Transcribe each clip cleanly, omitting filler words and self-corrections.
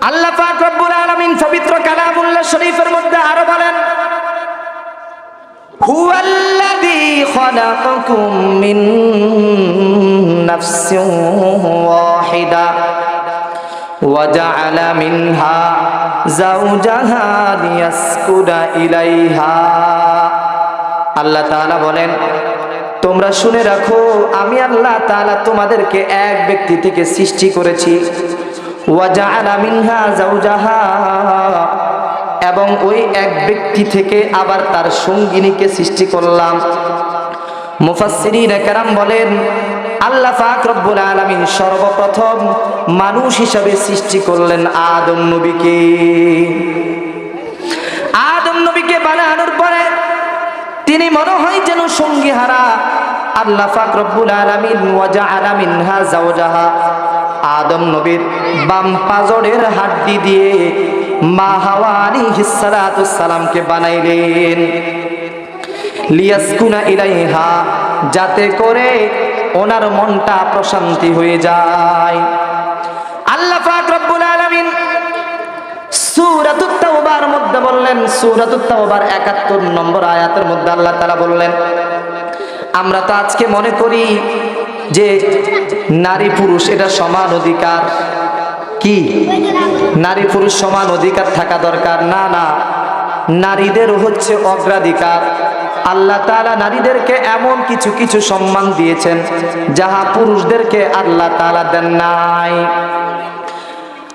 আল্লাহ পাক রব্বুল আলামিন পবিত্র কালামুল্লাহ শরীফের মধ্যে আরো বলেন, হুয়াল্লাযী খালাকাকুম মিন নাফসিন ওয়াহিদা ওয়া জাআলা মিনহা যাওজাহা লিয়াসকুনা ইলাইহা। আল্লাহ তাআলা বলেন, তোমরা শুনে রাখো, আমি আল্লাহ তাআলা তোমাদেরকে এক ব্যক্তি থেকে সৃষ্টি করেছি। ওয়া জাআলা মিনহা যাওজাহা, এবং ওই এক ব্যক্তি থেকে আবার তার সঙ্গিনীকে সৃষ্টি করলাম। মুফাসসিরিন কেরাম বলেন, আল্লাহ পাক রব্বুল আলামিন সর্বপ্রথম মানুষ হিসাবে সৃষ্টি করলেন আদম নবীকে। আদম নবীকে বানানোর পরে তিনি মনে হয় যেন সঙ্গী হারা। আল্লাহ পাক রব্বুল আলামিন ওয়া জাআলা মিনহা যাওজাহা, আদম নবীর বাম পাজরের হাড্ডি দিয়ে মা হাওয়া আলাইহিস সালাতুস সালামকে বানাইলেন। লিয়াসকুনা ইলাইহা, যাতে করে ওনার মনটা প্রশান্তি হয়ে যায়। আল্লাহ পাক রব্বুল আলামিন সূরাতুত তাওবার মধ্যে বললেন, সূরাতুত তাওবার ৭১ নম্বর আয়াতের মধ্যে আল্লাহ তাআলা বললেন, আমরা তো আজকে মনে করি যে নারী পুরুষ এটা সমান অধিকার। কি নারী পুরুষ সমান অধিকার থাকা দরকার? না না, নারীদের হচ্ছে অগ্রাধিকার। আল্লাহ তাআলা নারীদেরকে এমন কিছু কিছু সম্মান দিয়েছেন যাহা পুরুষদেরকে আল্লাহ তাআলা দেন নাই।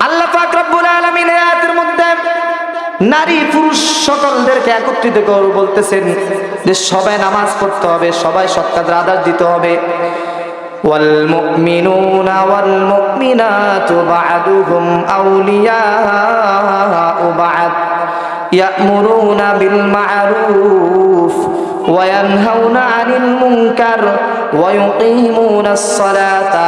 আল্লাহ পাক রব্বুল আলামিন এই আয়াতের মধ্যে নারী পুরুষ সকলদেরকে একত্রিত করে বলতেছেন যে সবাই নামাজ পড়তে হবে, সবাই সৎ কাজের আদেশ দিতে হবে। ওয়াল মুমিনুনা ওয়াল মুমিনাতু বা'দুহুম আউলিয়াউ বা'দ ইয়া'মুরুনা বিল মা'রুফ ওয়া ইয়ানহাউনা আনিল মুনকার ওয়া ইউকিমুনাস সালাতা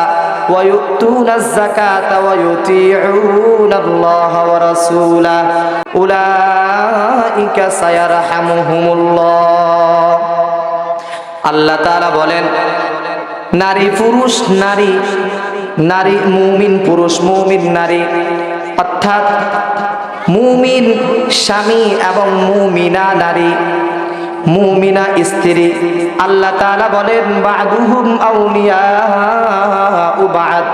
ওয়া ইউতুনাজ যাকাতা ওয়া ইউতিউনাল্লাহা ওয়া রাসূলাহু উলাইকা সায়ারহামুহুমুল্লাহ। আল্লাহ তাআলা বলেন, নারী পুরুষ নারী, নারী মুমিন পুরুষ মুমিন নারী, অর্থাৎ মুমিন স্বামী এবং মুমিনা নারী, মুমিনা স্ত্রী। আল্লাহ তাআলা বলেন, বা'দুহুম আউলিয়াউ বা'দ,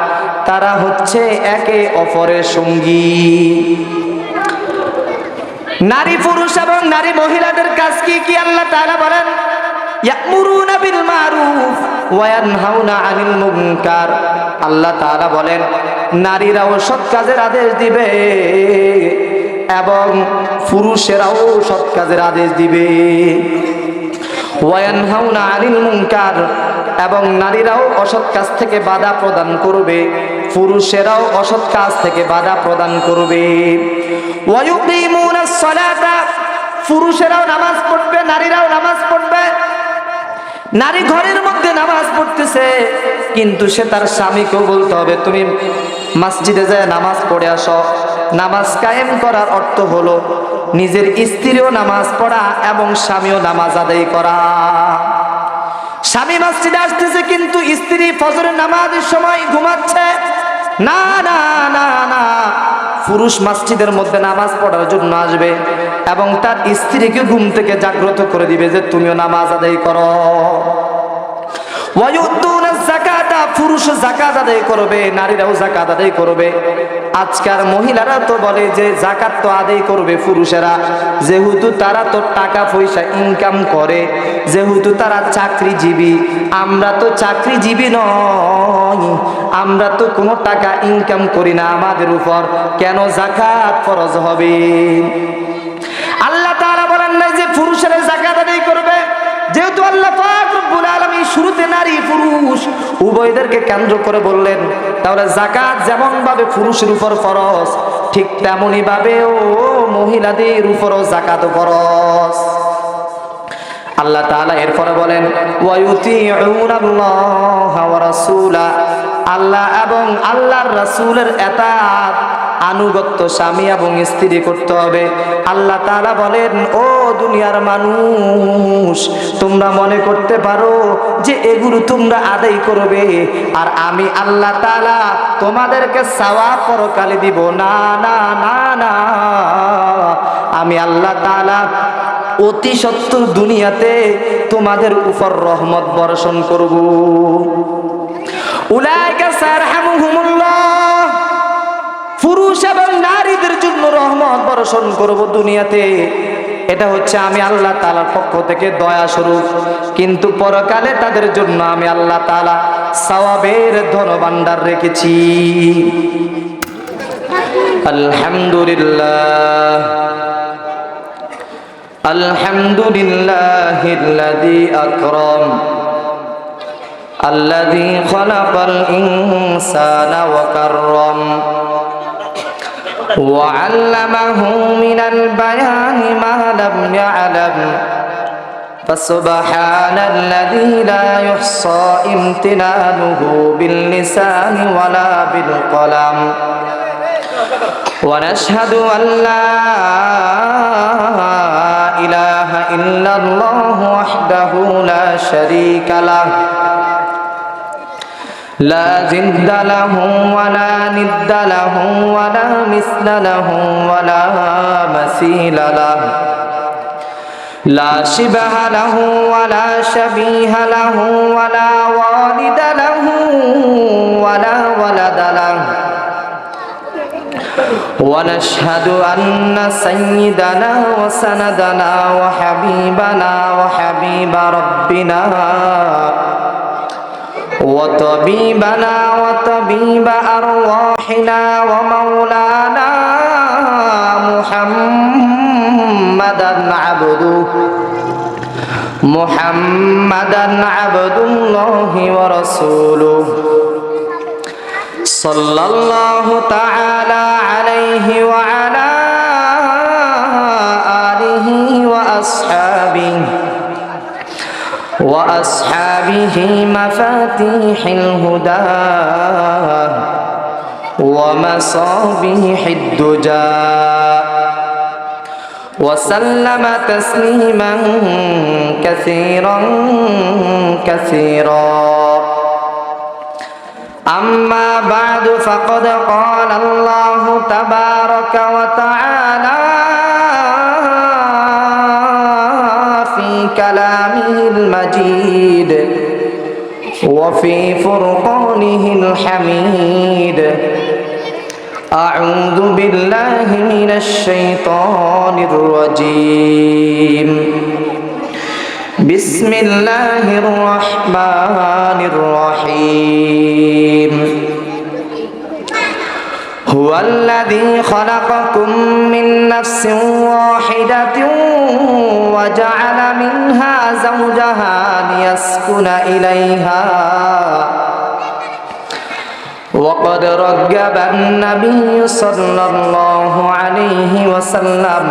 তারা হচ্ছে একে অপরের সঙ্গী। নারী পুরুষ এবং নারী মহিলাদের কাজ কি কি আল্লাহ তাআলা বলেন, ইয়া'মুরুনা বিল মারুফ ওয়া ইয়ানহাউনা আনিল মুনকার। আল্লাহ তাআলা বলেন, নারীরাও সৎ কাজের আদেশ দিবে এবং পুরুষেরাও সৎ কাজের আদেশ দিবে। ওয়া ইয়ানহাউনা আনিল মুনকার, এবং নারীরাও অসৎ কাজ থেকে বাধা প্রদান করবে, পুরুষেরাও অসৎ কাজ থেকে বাধা প্রদান করবে। ওয়া ইউকিমুনাস সালাতা, পুরুষেরাও নামাজ পড়বে, নারীরাও নামাজ পড়বে। নারী ঘরের মধ্যে নামাজ পড়তেছে, কিন্তু সে তার স্বামীকেও বলতে হবে তুমি মসজিদে যায় নামাজ পড়ে আসো। নামাজ কায়েম করার অর্থ হলো নিজের স্ত্রীও নামাজ পড়া এবং স্বামীও নামাজ আদায় করা। স্বামী মসজিদে আসতেছে কিন্তু স্ত্রী ফজরের নামাজের সময় ঘুমাচ্ছে। না না না না, পুরুষ মসজিদের মধ্যে নামাজ পড়ার জন্য আসবে এবং তার স্ত্রীকে ঘুম থেকে জাগ্রত করে দিবে যে তুমিও নামাজ আদায় করো। ওয়ায়ুতুনাজ যাকাতা, পুরুষ যাকাত আদায় করবে, নারীরাও যাকাত আদায় করবে। আজকাল মহিলারা তো বলে যে যাকাত তো আদায় করবে পুরুষেরা, যেহেতু তারা তো টাকা পয়সা ইনকাম করে, যেহেতু তারা চাকরিজীবী। আমরা তো চাকরিজীবী নই, আমরা তো কোনো টাকা ইনকাম করি না, আমাদের উপর কেন যাকাত ফরজ হবে? আল্লাহ তাআলা বলেন না যে পুরুষেরা যাকাত আদায় করবে। যেহেতু আল্লাহ পাক রব্বুল আলামিন শুরুতে নারী পুরুষ উভয়দেরকে কেন্দ্র করে বললেন, তাহলে যাকাত যেমন ভাবে পুরুষের উপর ফরজ, ঠিক তেমনি ভাবে ও মহিলাদের উপরও যাকাত ফরজ। আল্লাহ তাআলা এরপরে বলেন, ওয়া ইউতিউনাল্লাহা ওয়া রাসূলা, আল্লাহ এবং আল্লাহর রাসূলের ইতাআত আনুগত্য স্বামী এবং স্ত্রী করতে হবে। আল্লাহ তাআলা বলেন, ও দুনিয়ার মানুষ, তোমরা মনে করতে পারো যে এগুলো তোমরা আদায় করবে আর আমি আল্লাহ তাআলা তোমাদেরকে সওয়াব পরকালে দিব। না না না না, আমি আল্লাহ তাআলা অতি সত্বর দুনিয়াতে তোমাদের উপর রহমত বর্ষণ করব। উলাইকা সারহামুহুমুল্লাহ, পুরুষ এবং নারীদের জন্য রহমত বর্ষণ করব দুনিয়াতে। এটা হচ্ছে আমি আল্লাহ তাআলার পক্ষ থেকে দয়া স্বরূপ, কিন্তু পরকালে তাদের জন্য আমি আল্লাহ তাআলা সওয়াবের ধনভাণ্ডার রেখেছি। আলহামদুলিল্লাহ আলহামদুলিল্লাহিল্লাযী আকরাম আল্লাযী খালাকাল ইনসানা ওয়া কাররাম ওয়া আল্লামাহু মিনাল বায়ানি মা লাম ইয়ালাম ফাসুবহানাল্লাযী লা ইহসা ইমতিনানুহু বিল লিসানি ওয়ালা বিল কলাম ওয়া নাশহাদু আন লা ইলাহা ইল্লাল্লাহু ওয়াহদাহু লা শারীকা লাহু লা জিদ্দা লাহু ওয়া লা নিদ্দা লাহু ওয়া লা মিসলা লাহু ওয়া লা মাসীলা লাহু লা শিবহা লাহু ওয়া লা শাবীহা লাহু ওয়া লা ওয়ালিদা লাহু ওয়া লা ওয়ালাদা লাহু ونشهد أن سيدنا وسندنا وحبيبنا وحبيب ربنا وطبيبنا وطبيب أرواحنا ومولانا محمدا عبد الله ورسوله صلى الله تعالى عليه وعلى آله وأصحابه مفاتيح الهدى ومصابيح الدجى وسلم تسليما كثيرا كثيرا أما بعد فقد قال الله تبارك وتعالى في كلامه المجيد وفي فرقانه الحميد أعوذ بالله من الشيطان الرجيم بسم الله الرحمن الرحيم هو الذي خلقكم من نفس واحدة وجعل منها زوجها ليسكن إليها وقد رغب النبي صلى الله عليه وسلم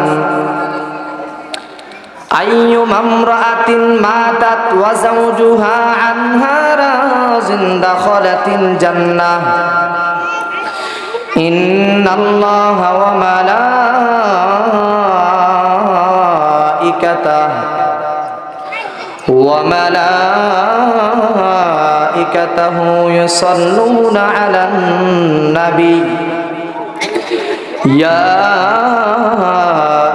أيما امرأة ماتت وزوجها عنها راضٍ دخلت الجنة إن الله وملائكته يصلون على النبي يا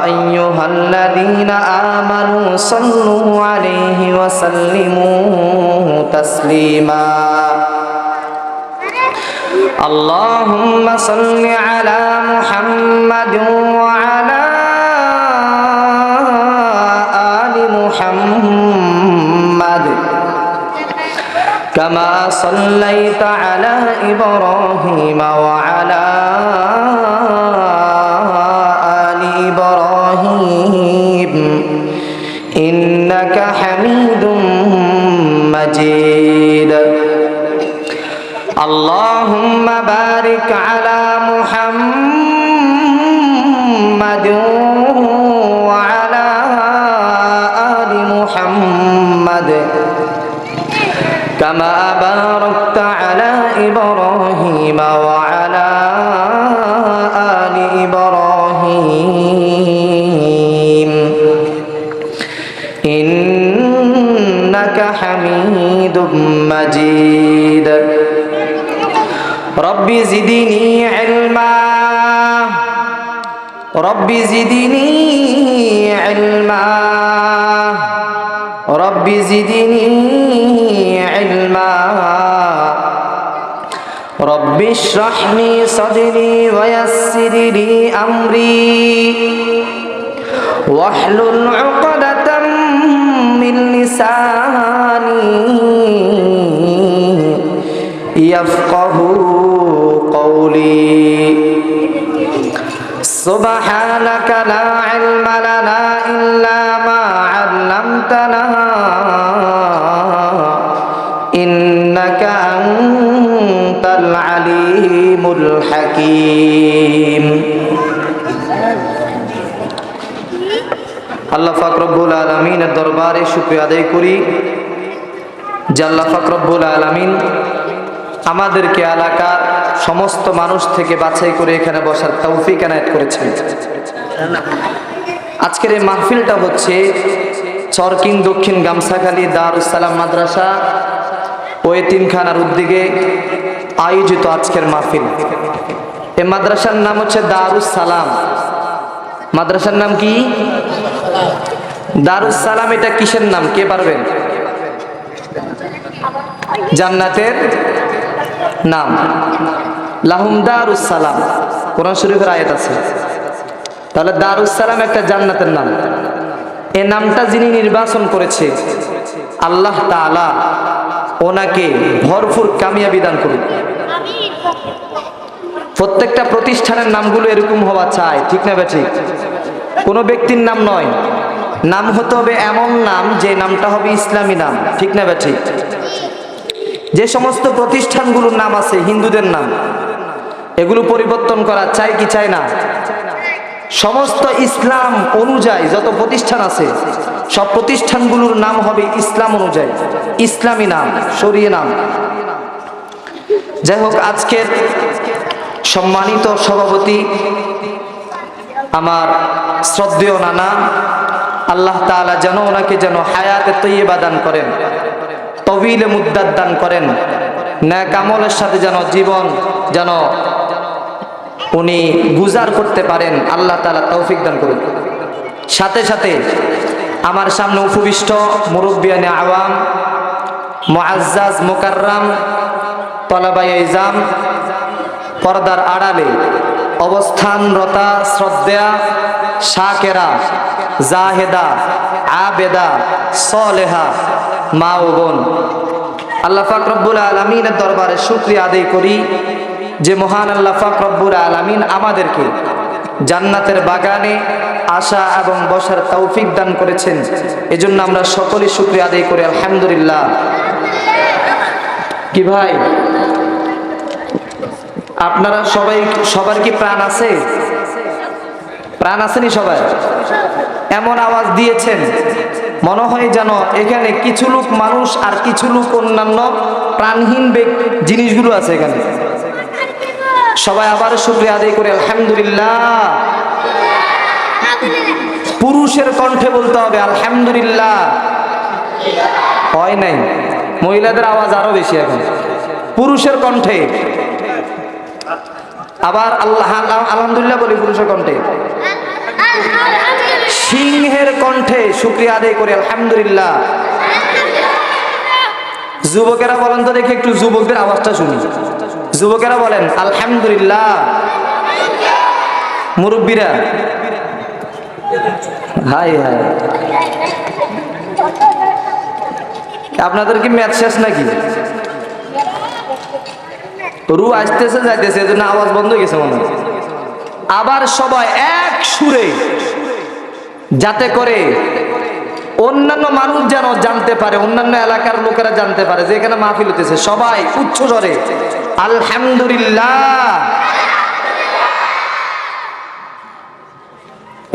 أيها الذين آمنوا صلوا عليه وسلموا تسليما اللهم صل على محمد وعلى آل محمد كما صليت على إبراهيم وعلى آل إبراهيم إنك حميد مجيد اللهم بارك على محمد وعلى آل محمد كما باركت على إبراهيم وعلى إبراهيم إنك حميد مجيد رب زدني علما رب زدني علما رب زدني علما رب اشرح لي صدري ويسر لي أمري واحلل عقدة من لساني يفقه قولي سبحانك لا علم لنا إلا ما علمتنا إنك أنت العليم الحكيم আল্লাহ পাক রব্বুল আলামিনের দরবারে শুকরিয়া আদায় করি যে আল্লাহ পাক রব্বুল আলামিন আমাদেরকে এলাকার সমস্ত মানুষ থেকে বাছাই করে এখানে বসার তৌফিক এনায়েত করেছেন। আজকের এই মাহফিলটা হচ্ছে চরকিং দক্ষিণ গামসাখালী দারুস সালাম মাদ্রাসা ও এতিমখানার উদ্যোগে আয়োজিত আজকের মাহফিল। এই মাদ্রাসার নাম হচ্ছে দারুস সালাম। মাদ্রাসার নাম কি? দারুস সালাম। এটা কিসের নাম কে পারবেন? জান্নাতের নাম। লাহুম দারুস সালাম, কোরআন শরীফের আয়াত আছে। তাহলে দারুস সালাম একটা জান্নাতের নাম। এই নামটা যিনি নির্বাচন করেছে আল্লাহ তাআলা ওনাকে ভরপুর কামিয়াবি দান করুন। প্রত্যেকটা প্রতিষ্ঠানের নামগুলো এরকম হওয়া চাই, ঠিক না ঠিক? কোনো ব্যক্তির নাম নয়, নাম হতে হবে এমন নাম যে নামটা হবে ইসলামী নাম, ঠিক না ঠিক? যে সমস্ত প্রতিষ্ঠানগুলোর নাম আছে হিন্দুদের নাম, এগুলো পরিবর্তন করা চাই কি চাই না? সমস্ত ইসলাম অনুযায়ী যত প্রতিষ্ঠান আছে সব প্রতিষ্ঠানগুলোর নাম হবে ইসলাম অনুযায়ী, ইসলামী নাম, শরীয়ত নাম। যাই হোক, আজকের সম্মানিত সভাপতি আমার শ্রদ্ধেয় নানা, আল্লাহ তাআলা যেন ওনাকে যেন হায়াতে তৈয়বা দান করেন, তবিলে মুদ্দাত দান করেন, নেক আমলের সাথে যেন জীবন যেন উনি গুজার করতে পারেন, আল্লাহ তাআলা তৌফিক দান করুন। সাথে সাথে আমার সামনে উপবিষ্ট মুরব্বিয়ানে আওয়াম, মুআজ্জাজ মুকাররাম, তলাবায়ে ইজাম, পর্দার আড়ালে অবস্থানরতা শ্রদ্ধেয়া শাকেরা জাহেদা আবেদা সলেহা মা ও বোন, আল্লাহ পাক রব্বুল আলামিনের দরবারে শুকরিয়া আদায় করি যে মহান আল্লাহ পাক রব্বুল আলামিন আমাদেরকে জান্নাতের বাগানে আসা এবং বসার তৌফিক দান করেছেন। এজন্য আমরা সকলেই শুকরিয়া আদায় করি আলহামদুলিল্লাহ। কি ভাই, আপনারা সবাই, সবার কি প্রাণ আছে? প্রাণ আসেনি সবাই? এমন আওয়াজ দিয়েছেন মনে হয় যেন এখানে কিছু লোক মানুষ আর কিছু লোক অন্যান্য প্রাণহীন জিনিসগুলো আছে এখানে। সবাই আবার শুকরিয়া আদায় করে আলহামদুলিল্লাহ। পুরুষের কণ্ঠে বলতে হবে আলহামদুলিল্লাহ। হয় নাই, মহিলাদের আওয়াজ আরো বেশি এখন। পুরুষের কণ্ঠে আবার আল্লাহ আলহামদুলিল্লাহ বলি, পুরুষের কণ্ঠে। সিংহের কণ্ঠে শুকরিয়া আদায় করে আলহামদুলিল্লাহ। যুবকেরা বলেন তো দেখি, একটু যুবকদের আওয়াজটা শুনি। যুবকেরা বলেন আলহামদুলিল্লাহ। মুরব্বীরা হাই হাই, আপনাদের কি ম্যাচ শেষ নাকি? রু আসতেছে যাইতেছে, এজন্য আওয়াজ বন্ধ হয়ে গেছে মনে হয়। আবার সবাই এক সুরে, যাতে করে অন্যান্য মানুষ যেন জানতে পারে, অন্যান্য এলাকার লোকেরা জানতে পারে যে এখানে মাহফিল হতেছে, সবাই উচ্চ স্বরে আলহামদুলিল্লাহ।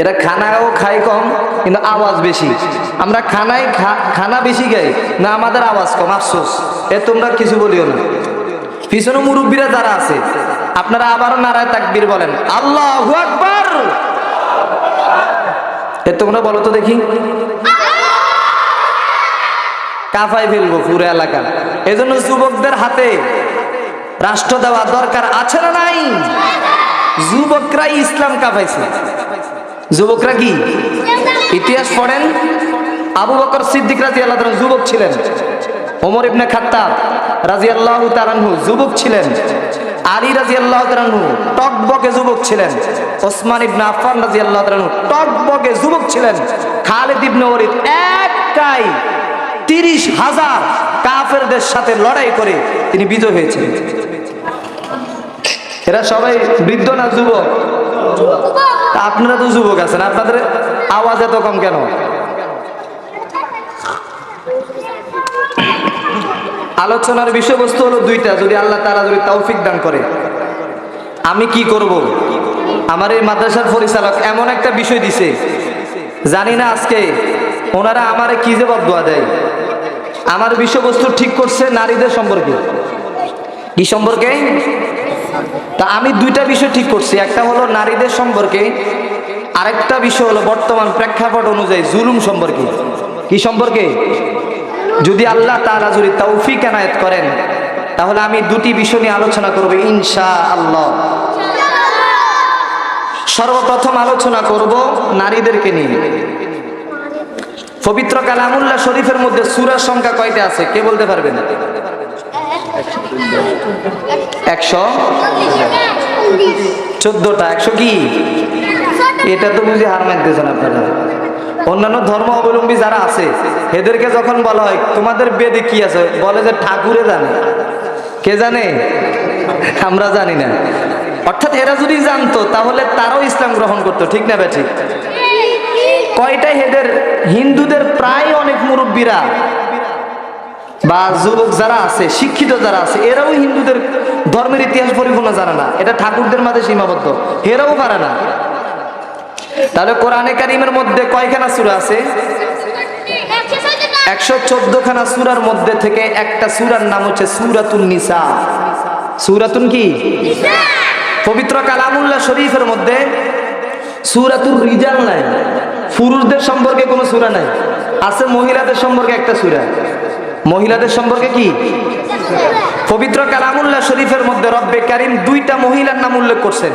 এরা খানাও খায় কম কিন্তু আওয়াজ বেশি। আমরা খানা বেশি খাই না, আমাদের আওয়াজ কম। আফসোস, এ তোমরা কিছু বলিও না। পিছনে মুরব্বীরা যারা আছে আপনারা আবারও নারায়ে তাকবীর বলেন, আল্লাহু আকবার। তোমরা বলো তো দেখি, কাফাই ফেলবো পুরো এলাকা। এজন্য যুবকদের হাতে রাষ্ট্র দেওয়া দরকার আছে না নাই? যুবকরাই ইসলাম কাফাইছে। যুবকরা কি? ইতিহাস পড়েন। আবু বকর সিদ্দিক রাদিয়াল্লাহু তাআলা যুবক ছিলেন, ওমর ইবনে খাত্তাব রাদিয়াল্লাহু তাআলা আনহু যুবক ছিলেন, আলী রাদিয়াল্লাহু তাআলা আনহু টকবকে যুবক ছিলেন, ওসমান ইবনে আফফান রাদিয়াল্লাহু তাআলা আনহু টকবকে যুবক ছিলেন, খালিদ ইবনে ওয়ালিদ একাই 30,000 কাফেরদের সাথে লড়াই করে তিনি বিজয় হয়েছেন। এরা সবাই বৃদ্ধ না যুবক? আপনারা তো যুবক আছেন, আপনাদের আওয়াজ এত কম কেন? আলোচনার বিষয়বস্তু হলো দুইটা, যদি আল্লাহ তাআলা যদি তৌফিক দান করে। আমি কি করব? আমার এই মাদ্রাসার পরিচালক এমন একটা বিষয় দিছে, জানি না আজকে ওনারা আমারে কি যে বদদুয়া দেয়। আমার বিষয়বস্তু ঠিক করছে নারীদের সম্পর্কে। কি সম্পর্কে? তা আমি দুইটা বিষয় ঠিক করছি, একটা হলো নারীদের সম্পর্কে, আরেকটা বিষয় হলো বর্তমান প্রেক্ষাপট অনুযায়ী জুলুম সম্পর্কে। কি সম্পর্কে? যদি আল্লাহ তাআলা যদি তৌফিক এনায়েত করেন তাহলে আমি দুটি বিষয় নিয়ে আলোচনা করব ইনশাআল্লাহ। সর্বপ্রথম আলোচনা করব নারীদেরকে নিয়ে। পবিত্র কালামুল্লাহ শরীফের মধ্যে সূরার সংখ্যা কয়টা আছে কে বলতে পারবেন? 114টা। 100 কি? এটা তো বুঝি হার মানতেছেন আপনারা। অন্যান্য ধর্ম অবলম্বী যারা আছে এদেরকে যখন বলা হয় তোমাদের বেদে কি আছে, বলে যে ঠাকুরে জানে। কে জানে? আমরা জানি না। অর্থাৎ এরা যদি জানতো তাহলে তারাও ইসলাম গ্রহণ করতো, ঠিক না বেঠিক? কয়টা এদের হিন্দুদের প্রায় অনেক মুরব্বীরা বা যুবক যারা আছে, শিক্ষিত যারা আছে, এরাও হিন্দুদের ধর্মের ইতিহাস পরিপূর্ণ জানে না। এটা ঠাকুরদের মাঝে সীমাবদ্ধ, এরাও পারে না। তাহলে কোরআনে কারিমের মধ্যে কয়খানা সূরা আছে? 114খানা সূরার মধ্যে থেকে একটা সূরার নাম হচ্ছে সূরাতুন নিসা। সূরাতুন কি? পবিত্র কালামুল্লাহ শরীফের মধ্যে সূরাতুর রিজাল নাই, পুরুষদের সম্পর্কে কোনো সূরা নাই। আছে মহিলাদের সম্পর্কে একটা সূরা। মহিলাদের সম্পর্কে কি? পবিত্র কালামুল্লাহ শরীফের মধ্যে রব্বে কারীম দুইটা মহিলার নাম উল্লেখ করছেন।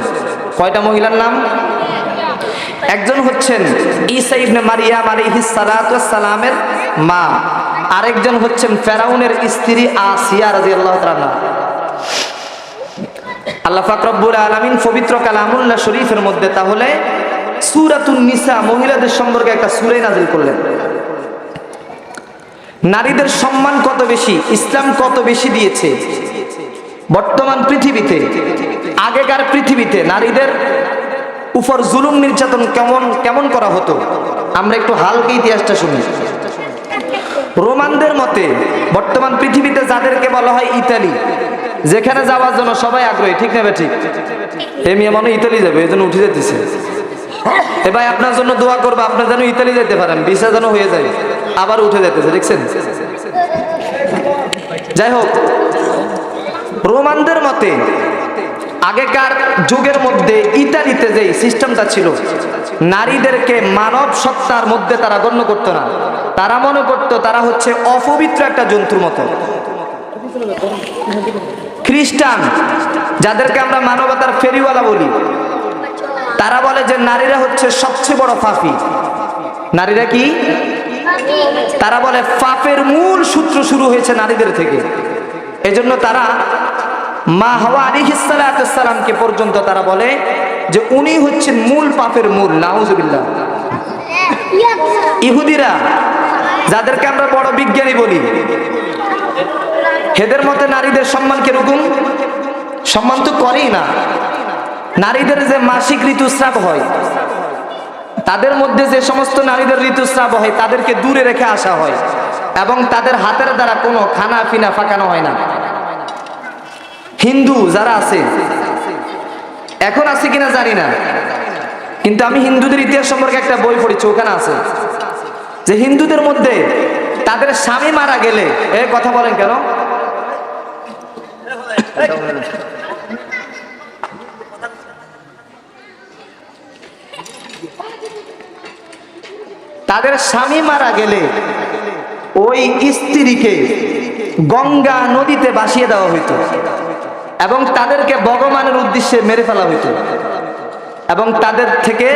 কয়টা মহিলার নাম? একজন হচ্ছেন ঈসা ইবনে মারিয়াম আলাইহিস সালাতু ওয়াস সালামের মা, আরেকজন হচ্ছেন ফেরাউনের স্ত্রী আসিয়া রাদিয়াল্লাহু তাআলা। আল্লাহ পাক রব্বুল আলামিন পবিত্র কালামুল্লাহ শরীফের মধ্যে তাহলে সূরাতুন নিসা মহিলাদের সম্পর্কে একটা সূরা নাযিল করলেন। নারীদের সম্মান কত বেশি, ইসলাম কত বেশি দিয়েছে। বর্তমান পৃথিবীতে, আগেকার পৃথিবীতে নারীদের উপর জুলুম নির্যাতন কেমন করা হতো আমরা একটু হালকা ইতিহাসটা শুনি। রোমানদের মতে বর্তমান পৃথিবীতে যাদেরকে বলা হয় ইতালি, যেখানে যাওয়ার জন্য সবাই আগ্রহী, ঠিক না ঠিক? এই মেয়ে মনে ইতালি যাবে, এই জন্য উঠে যেতেছে। এ ভাই আপনার জন্য দোয়া করবো, আপনার যেন ইতালি যেতে পারেন, ভিসা যেন হয়ে যায়। আবার উঠে যেতেছে, দেখছেন? যাই হোক, রোমানদের মতে আগেকার যুগের মধ্যে ইতালিতে যে সিস্টেমটা ছিল, নারীদেরকে মানব সত্তার মধ্যে তারা গণ্য করতো না। তারা মনে করতো তারা হচ্ছে অপবিত্র একটা জন্তুর মতো। খ্রিস্টান, যাদেরকে আমরা মানবতার ফেরিওয়ালা বলি, তারা বলে যে নারীরা হচ্ছে সবচেয়ে বড় পাপী। নারীরা কি? তারা বলে পাপের মূল সূত্র শুরু হয়েছে নারীদের থেকে। এজন্য তারা মা হাওয়া আলাইহিস সালাতু সালামকে পর্যন্ত তারা বলে যে উনি হচ্ছেন মূল পাপের মূল। নাউজুবিল্লাহ। ইহুদিরা, যাদেরকে আমরা বড় বিজ্ঞানী বলি, এদের মতে নারীদের সম্মান কিরকম? সম্মান তো করেই না। নারীদের যে মাসিক ঋতুস্রাব হয়, তাদের মধ্যে যে সমস্ত নারীদের ঋতুস্রাব হয় তাদেরকে দূরে রেখে আসা হয় এবং তাদের হাতের দ্বারা কোনো খানা পিনা ফাঁকানো হয় না। হিন্দু যারা আছে, এখন আছে কিনা জানি না, কিন্তু আমি হিন্দুদের ইতিহাস সম্পর্কে একটা বই পড়েছি, ওখানে আছে যে হিন্দুদের মধ্যে তাদের স্বামী মারা গেলে, কথা বলেন কেন? তাদের স্বামী মারা গেলে ওই স্ত্রীকে গঙ্গা নদীতে ভাসিয়ে দেওয়া হইতো এবং তাদেরকে ভগবানের উদ্দেশ্যে মেরে ফেলা হইতো এবং তাদের থেকে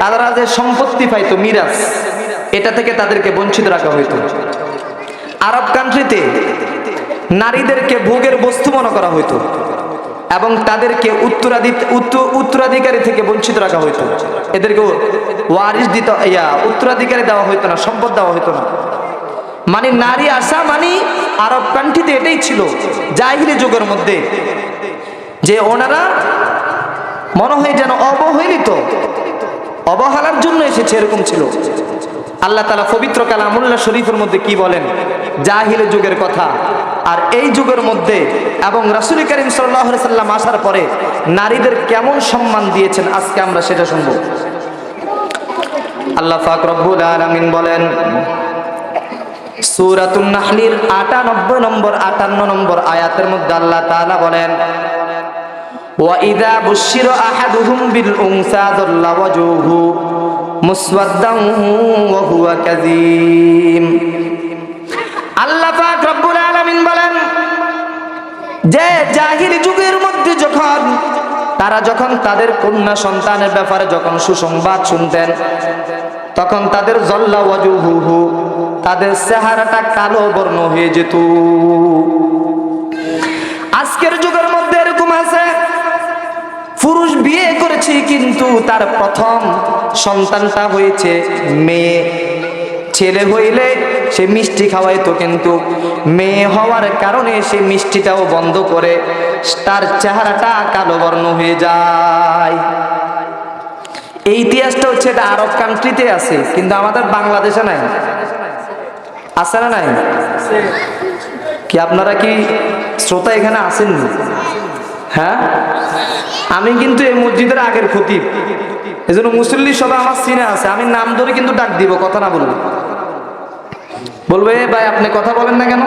তারা যে সম্পত্তি পাইতো মিরাস, এটা থেকে তাদেরকে বঞ্চিত রাখা হইতো। আরব কান্ট্রিতে নারীদেরকে ভোগের বস্তু মনে করা হইতো এবং তাদেরকে উত্তরাধিকারী থেকে বঞ্চিত রাখা হইতো। এদেরকে ওয়ারিস উত্তরাধিকারী দেওয়া হইতো না, সম্পদ দেওয়া হইতো না। মানে নারী আসা মানে আরব কান্ট্রিতে এটাই ছিল জাহিলি যুগের মধ্যে, যে ওনারা মনে হয় যেন অবহেলিত, অবহেলার জন্য এসেছে, এরকম ছিল। আল্লাহ তাআলা পবিত্র কালামুল্লাহ শরীফের মধ্যে কি বলেন জাহিলি যুগের কথা আর এই যুগের মধ্যে, এবং রাসূল করিম সাল্লাল্লাহু আলাইহি সাল্লাম আসার পরে নারীদের কেমন সম্মান দিয়েছেন, আজকে আমরা সেটা শুনবো। আল্লাহ পাক রব্বুল আলামিন বলেন সূরাতুন নাহলের ৯৮ নম্বর ৫৮ নম্বর আয়াতের মধ্যে আল্লাহ তাআলা বলেন ওয়াইদা বুশিরা আহাদুহুম বিল উনসা যাল্লা ওয়াজহুহু মুসওয়াদ্দান ওয়া হুয়া কাযীম। আল্লাহ পাক রব্বুল আলামিন বলেন যে জাহিলি যুগের মধ্যে যখন তাদের কন্যা সন্তানের ব্যাপারে যখন সুসংবাদ শুনতেন, তখন তাদের যাল্লা ওয়াজহুহু, তাদের চেহারাটা কালো বর্ণ হয়ে যেত। আজকের যুগের মধ্যে এরকম আছে, পুরুষ বিয়ে করেছে কিন্তু তার প্রথম সন্তানটা হয়েছে মেয়ে। ছেলে হইলে সে মিষ্টি খাওয়াইতো, কিন্তু মেয়ে হওয়ার কারণে সে মিষ্টিটাও বন্ধ করে তার চেহারাটা কালো বর্ণ হয়ে যায়। এই ইতিহাসটা হচ্ছে এটা আরব কান্ট্রিতে আছে, কিন্তু আমাদের বাংলাদেশে নাই। আছে না নাই? কি আপনারা কি শ্রোতা এখানে আসেননি? হ্যাঁ, আমি কিন্তু এই মসজিদের আগের খতিব, এজন্য মুসল্লি সবাই আমার সিনে আছে। আমি নাম ধরে কিন্তু ডাক দিব, কথা না বলবো। বলবে ভাই আপনি কথা বলেন না কেন?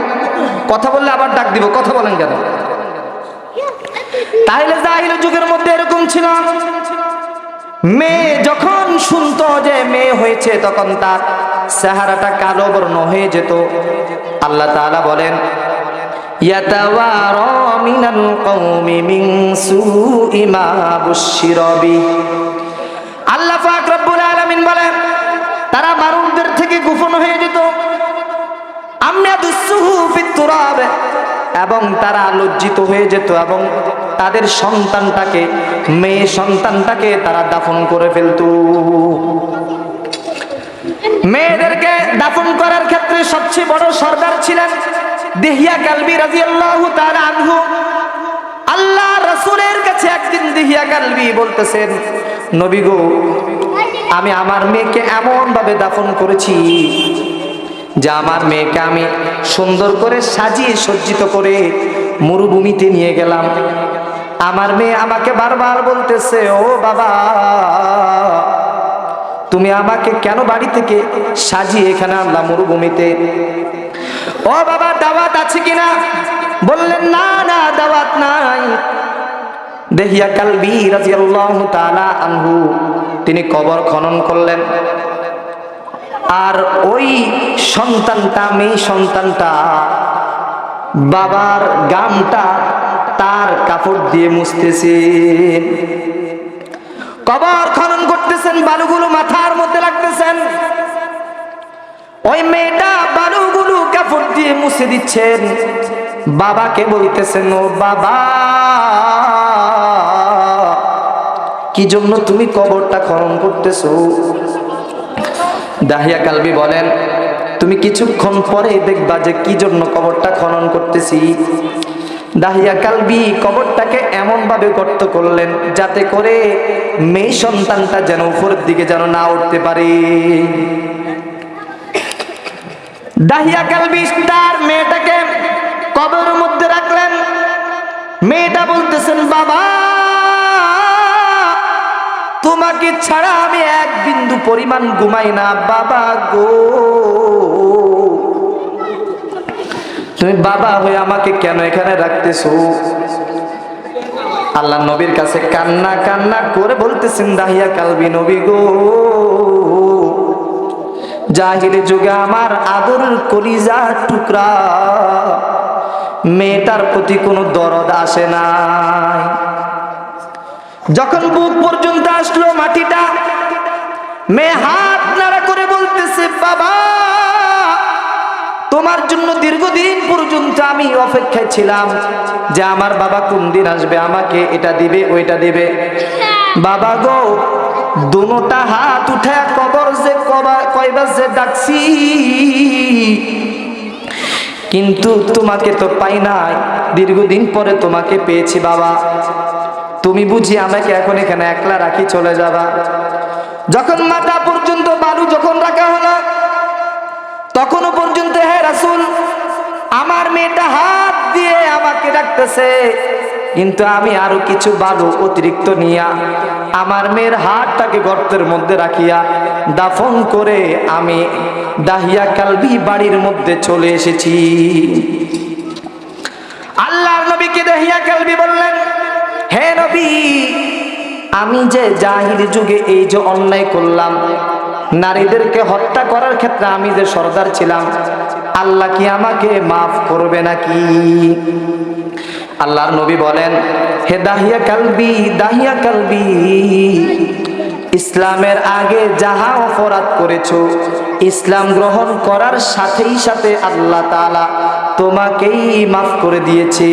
কথা বললে আবার ডাক দিব, কথা বলেন কেন? তাহলে জাহিলি যুগের মধ্যে এরকম ছিল, মেয়ে যখন শুনতো যে মেয়ে হয়েছে তখন তার চেহারাটা কালো বর্ণ হয়ে যেত। আল্লাহ তাআলা বলেন ইয়াতাওয়ারা মিনাল কওমি মিন সুই মা বুশিরা বি। আল্লাহ পাক রব্বুল আলামিন বলেন তারা মানুষদের থেকে গোপন হয়ে যেত। আময়াদুসুহু ফিত তুরাব, এবং তারা লজ্জিত হয়ে যেত এবং তাদের সন্তানটাকে, মেয়ে সন্তানটাকে তারা দাফন করে ফেলতো। মেয়েদেরকে দাফন করার ক্ষেত্রে সবচেয়ে বড় সরদার ছিলেন দিহিয়া কালবি রাদিয়াল্লাহু তাআলা আনহু। আল্লাহ রাসূলের কাছে একদিন দিহিয়া কালবি বলতেছেন, নবী গো, আমি আমার মেয়েকে এমন ভাবে দাফন করেছি যে আমার মেয়েকে আমি সুন্দর করে সাজিয়ে সজ্জিত করে মরুভূমিতে নিয়ে গেলাম। আমার মেয়ে আমাকে বারবার বলতেছে, ও বাবা, তুমি আমাকে কেন বাড়ি থেকে সাজিয়ে এখানে আনলা মরুভূমিতে? ও বাবা, দাওয়াত আছে কিনা? বললেন না না, দাওয়াত নাই। দিহিয়া কালবি রাদিয়াল্লাহু তাআলা আনহু তিনি কবর খনন করলেন, আর ওই সন্তানটা, মেয়ে সন্তানটা বাবার গামটা তার কাপড় দিয়ে মুছতেছে। কবর খনন করতেছেন, বালুগুলো মাথার মধ্যে লাগতেছেন। ওই মেয়েটা বালুগুলো কাপড় দিয়ে মুছে দিচ্ছেন। বাবাকে বলতেছেন, ও বাবা, কি জন্য তুমি কবরটা খনন করতেছো? দাহিয়া কালবি বলেন, তুমি কিছুক্ষণ পরে দেখবা যে কি জন্য কবরটা খনন করতেছি। দাহিয়া কালবি কবরটাকে এমন ভাবে গর্ত করলেন যাতে করে মেয়ে সন্তানটা যেন উপরের দিকে যেন না উঠতে পারে। দাহিয়া কালবি তার মেয়েটাকে কবরের মধ্যে রাখলেন। মেয়েটা বলতেছেন, বাবা, তোমাকে ছাড়া আমি এক বিন্দু পরিমাণ ঘুমাই না। বাবা গো, তুমি বাবা হয়ে আমাকে কেন এখানে রাখতেছো? আল্লাহ নবীর কাছে কান্না কান্না করে বলতেছেন, দাহিয়া কালবি নবী গো, জাহিলি যুগে আমার আদরের কলিজার টুকরা মেয়েটার প্রতি কোনো দরদ আসে নাই। যখন বুক পর্যন্ত আসলো মাটিটা, মেয়ে হাত নাড়া করে বলতেছে, বাবা তোমার জন্য দীর্ঘদিন পর্যন্ত আমি অপেক্ষায় ছিলাম যে আমার বাবা কোন দিন আসবে, আমাকে এটা দিবে ওইটা দিবে। বাবা গো, দুটা হাত উঠায় কবর যে কয়বার যে ডাকছি, কিন্তু তোমাকে তো পাই নাই, দীর্ঘদিন পরে তোমাকে পেয়েছি বাবা, তুমি বুঝি আমাকে এখন এখানে একলা রাখি চলে যাবা? যখন মাথা পর্যন্ত বালু যখন রাখা হলো, তখনও পর্যন্ত হে রাসূল, আমার মেয়েটা হাত দিয়ে আমাকে ডাকতেছে, কিন্তু আমি আরো কিছু বালু অতিরিক্ত নিয়া আমার মেয়ের হাতটাকে গর্তের মধ্যে রাখিয়া দাফন করে আমি দাহিয়া কালবি বাড়ির মধ্যে চলে এসেছি। আল্লাহর নবীকে দাহিয়া কালবি বললেন, হে নবী, আমি যে জাহিলি যুগে এই যে অন্যায় করলাম, নারীদেরকে হত্যা করার ক্ষেত্রে আমি যে সরদার ছিলাম, আল্লাহ কি আমাকে মাফ করবে নাকি? আল্লাহর নবী বলেন, হে দাহিয়া কালবি, দাহিয়া কালবি, ইসলামের আগে যাহা অপরাধ করেছো, ইসলাম গ্রহণ করার সাথেই সাথে আল্লাহ তাআলা তোমাকেই মাফ করে দিয়েছে।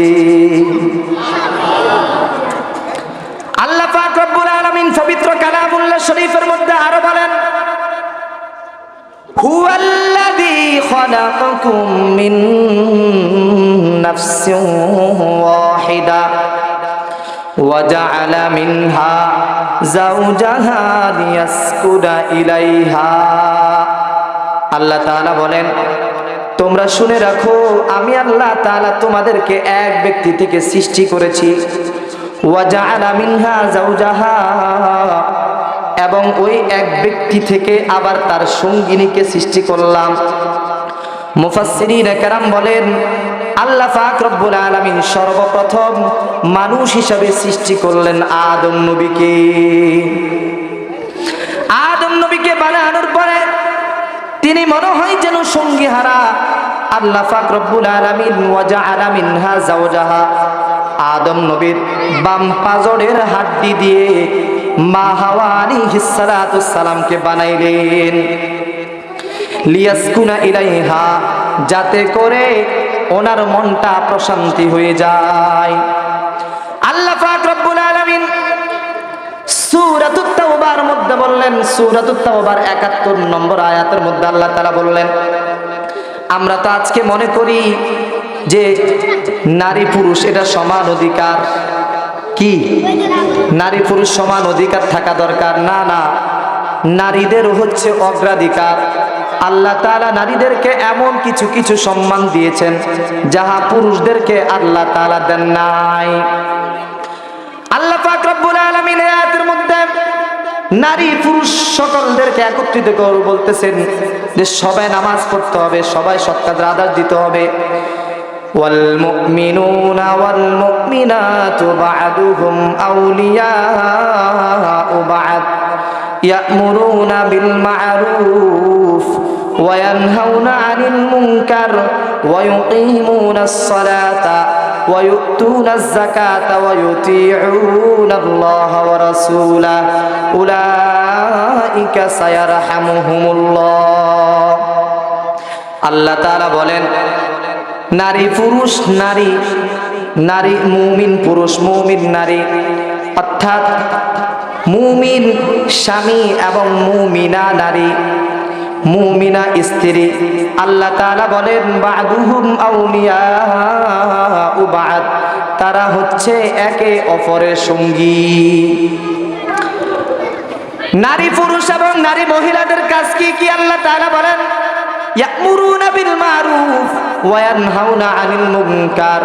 আল্লাহ পাক রব্বুল আলামিন পবিত্র কালামুল্লাহ শরীফের মধ্যে আরো বলেন, হুয়াল্লাযী খালাকাকুম মিন নাফসিন ওয়াহিদা ওয়া জাআলা মিনহা যাওজাহা লিয়াসকুনা ইলাইহা। আল্লাহ তাআলা বলেন, তোমরা শুনে রাখো, আমি আল্লাহ তাআলা তোমাদেরকে এক ব্যক্তি থেকে সৃষ্টি করেছি, ওয়া জাআলা মিনহা যাওজাহা, এবং ওই এক ব্যক্তি থেকে আবার তার সঙ্গিনীকে সৃষ্টি করলাম। মুফাসসিরিনে কেরাম বলেন, আল্লাহ পাক রব্বুল আলামিন সর্বপ্রথম মানুষ হিসাবে সৃষ্টি করলেন আদম নবীকে। আদম নবীকে বানানোর পরে তিনি মনে হয় যেন সঙ্গী হারা, আল্লাহ পাক রব্বুল আলামিন ওয়া জাআলা মিনহা যাওজাহা, আদম নবীর বাম পাজরের হাড্ডি দিয়ে মা হাওয়া আলাইহিস সালাতুস সালামকে বানাইলেন, লিয়াসকুনা ইলাইহা, যাতে করে ওনার মনটা প্রশান্তি হয়ে যায়। আল্লাহ পাক রব্বুল আলামিন সূরাতুত তাওবার মধ্যে বললেন, সূরাতুত তাওবার ৭১ নম্বর আয়াতের মধ্যে আল্লাহ তাআলা বললেন, আমরা তো আজকে মনে করি যে নারী পুরুষ এটা সমান অধিকার, কি নারী পুরুষ সমান অধিকার থাকা দরকার? না না, নারীদেরও হচ্ছে অগ্রাধিকার। আল্লাহ তাআলা নারীদেরকে এমন কিছু কিছু সম্মান দিয়েছেন যাহা পুরুষদেরকে আল্লাহ তাআলা দেন নাই। আল্লাহ পাক রব্বুল আলামিন আয়াতের মধ্যে নারী পুরুষ সকলদেরকে একত্রিত করে বলতেছেন যে সবাই নামাজ পড়তে হবে, সবাই সৎ কাজের আদেশ দিতে হবে। ওয়াল মুমিনুনা ওয়াল মুমিনাতু বা'দুহুম আউলিয়াউ বা'দ ইয়া'মুরুনা বিল মা'রুফ ওয়া ইয়ানহাউনা আনিল মুনকার ওয়া ইউকিমুনাস সালাতা ওয়া ইউতুনাজ যাকাতা ওয়া ইউতিউনাল্লাহা ওয়া রাসূলাহু উলাইকা সায়ারহামুহুমুল্লাহ। আল্লাহ তাআলা বলেন, নারী পুরুষ, নারী নারী মুমিন পুরুষ মুমিন নারী, অর্থাৎ মুমিন স্বামী এবং মুমিনা নারী, মুমিনা স্ত্রী। আল্লাহ তাআলা বলেন, বা'দুহুম আউলিয়াউ বা'দ, তারা হচ্ছে একে অপরের সঙ্গী। নারী পুরুষ এবং নারী মহিলাদের কাজ কি কি আল্লাহ তাআলা বলেন, ইয়া'মুরুনা বিল মারুফ ওয়া ইয়ানহাউনা আনিল মুনকার।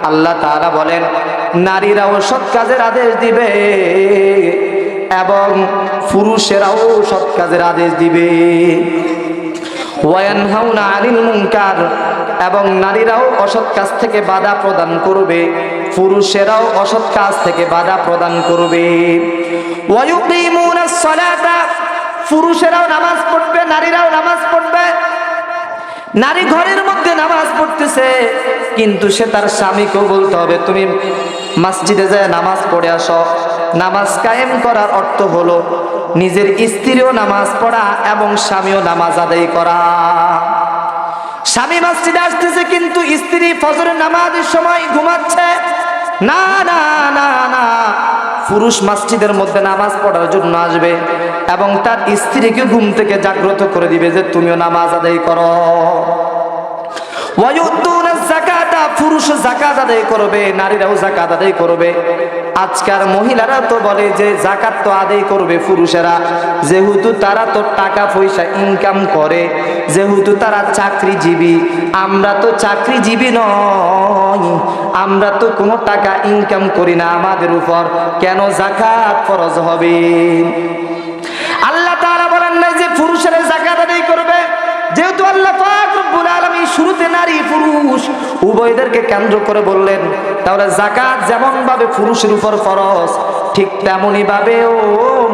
আল্লাহ তাআলা বলেন, নারীরাও সৎ কাজের আদেশ দিবে এবং পুরুষেরাও সৎ কাজের আদেশ দিবে। ওয়া ইয়ানহাউনা আনিল মুনকার, এবং নারীরাও অসৎ কাজ থেকে বাধা প্রদান করবে, পুরুষেরাও অসৎ কাজ থেকে বাধা প্রদান করবে। ওয়ায়ুকিমুনাস সালাতা, পুরুষেরাও নামাজ পড়বে, নারীরাও নামাজ পড়বে। নারী ঘরের মধ্যে নামাজ পড়তেছে, কিন্তু সে তার স্বামীকেও বলতে হবে তুমি মসজিদে যায় নামাজ পড়ে আসো। নামাজ কায়েম করার অর্থ হলো নিজের স্ত্রীও নামাজ পড়া এবং স্বামীও নামাজ আদায় করা। স্বামী মসজিদে আসতেছে কিন্তু স্ত্রী ফজরের নামাজের সময় ঘুমাচ্ছে। না না না না, পুরুষ মসজিদের মধ্যে নামাজ পড়ার জন্য আসবে এবং তার স্ত্রীকে ঘুম থেকে জাগ্রত করে দিবে যে তুমিও নামাজ আদায় করো। ওয়ায়ুতুনাস যাকাতা, পুরুষ যাকাত আদায় করবে, নারীরাও যাকাত আদায় করবে। আজকাল মহিলারা তো বলে যে যাকাত তো আদায় করবে পুরুষেরা, যেহেতু তারা তো টাকা পয়সা ইনকাম করে, যেহেতু তারা চাকরিজীবী। আমরা তো চাকরিজীবী নই, আমরা তো কোনো টাকা ইনকাম করি না, আমাদের উপর কেন যাকাত ফরজ হবে? আল্লাহ তাআলা বলেন না যে পুরুষেরা যাকাত আদায় করবে। যেহেতু আল্লাহ পাক রব্বুল আলামিন শুরুতে নারী পুরুষ উভয়দেরকে কেন্দ্র করে বললেন, তাহলে যাকাত যেমন ভাবে পুরুষের উপর ফরজ, ঠিক তেমনি ভাবে ও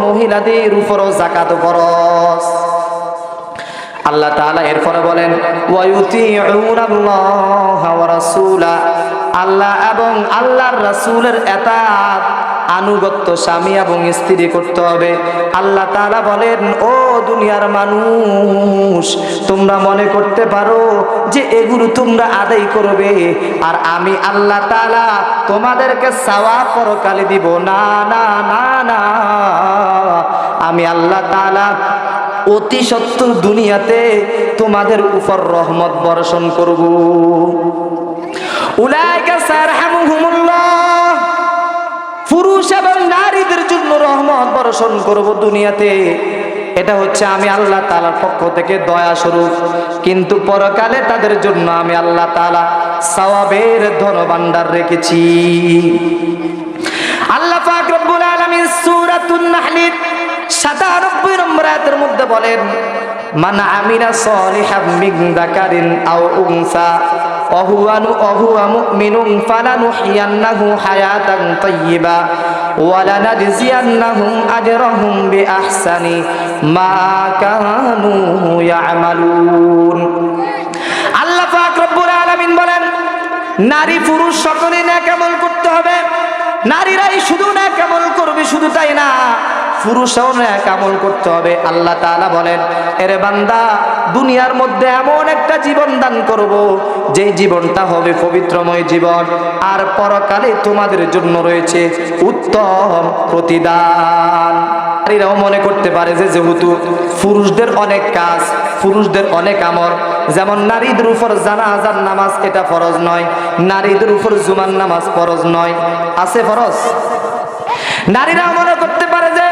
মহিলাদের উপরও যাকাত ফরজ। আল্লাহ তাআলা এরপরে বলেন ওয়ায়ুতিউনাল্লাহা ওয়া রাসূলা, আল্লাহ এবং আল্লাহর রাসূলের ইতাআত আনুগত্য স্বামী এবং স্ত্রী করতে হবে। আল্লাহ তাআলা বলেন ও দুনিয়ার মানুষ, তোমরা মনে করতে পারো যে এগুলো তোমরা আদায় করবে আর আমি আল্লাহ তাআলা তোমাদেরকে সওয়াব পরকালে দিব। না না না না, আমি আল্লাহ তাআলা অতি সত্বর দুনিয়াতে তোমাদের উপর রহমত বর্ষণ করব। উলাইকা সারহামুহুমুল্লাহ, পুরুষ এবং নারীদের জন্য রহমত বর্ষণ করব দুনিয়াতে। এটা হচ্ছে আমি আল্লাহ তাআলার পক্ষ থেকে দয়া স্বরূপ, কিন্তু পরকালে তাদের জন্য আমি আল্লাহ তাআলা সওয়াবের ধনভাণ্ডার রেখেছি। আল্লাহ পাক রব্বুল আলামিন সূরাতুন নাহল ৯৭ নম্বর আয়াতের মধ্যে বলেন মান আমিলা সলিহাম মিন যাকারিন আও উনসা ওয়াহুয়া মুমিনুন ফালানুহইয়ান্নাহু হায়াতান তাইয়্যিবা ওয়ালানাজজিয়ান্নাহুম আজরাহুম বিআহসানি মা কানু ইয়ামালুন। আল্লাহ পাক রব্বুল আলামিন বলেন নারী পুরুষ সকলে নেক আমল করতে হবে। নারীরাই শুধু নেক আমল করবে শুধু তাই না, পুরুষও নেক আমল করতে হবে। আল্লাহ তাআলা বলেন এরে বান্দা, দুনিয়ার মধ্যে এমন একটা জীবন দান করব যে জীবনটা হবে পবিত্রময় জীবন, আর পরকালে তোমাদের জন্য রয়েছে উত্তম প্রতিদান। নারীরাও মনে করতে পারে যে যেহেতু পুরুষদের অনেক কাজ, পুরুষদের অনেক আমল, যেমন নারীদের উপর জানাজার নামাজ এটা ফরজ নয়, নারীদের উপর জুমার নামাজ ফরজ নয়, আছে ফরজ। নারীরাও মনে করতে পারে যে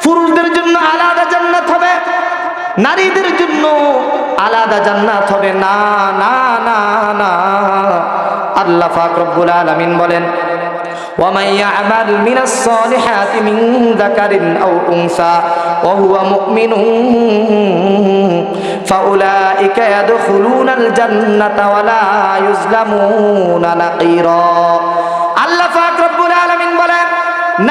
পুরুষদের জন্য আলাদা জান্নাত হবে, নারীদের জন্য আলাদা জান্নাত হবে। না না না না, আল্লাহ পাক রব্বুল আলামিন বলেন وَمَن يَعْمَلْ مِنَ الصَّالِحَاتِ مِن ذَكَرٍ أَوْ أُنثَىٰ وَهُوَ مُؤْمِنٌ فَأُولَٰئِكَ يَدْخُلُونَ الْجَنَّةَ وَلَا يُظْلَمُونَ نَقِيرًا। আল্লাহ পাক রব্বুল আলামিন বলেন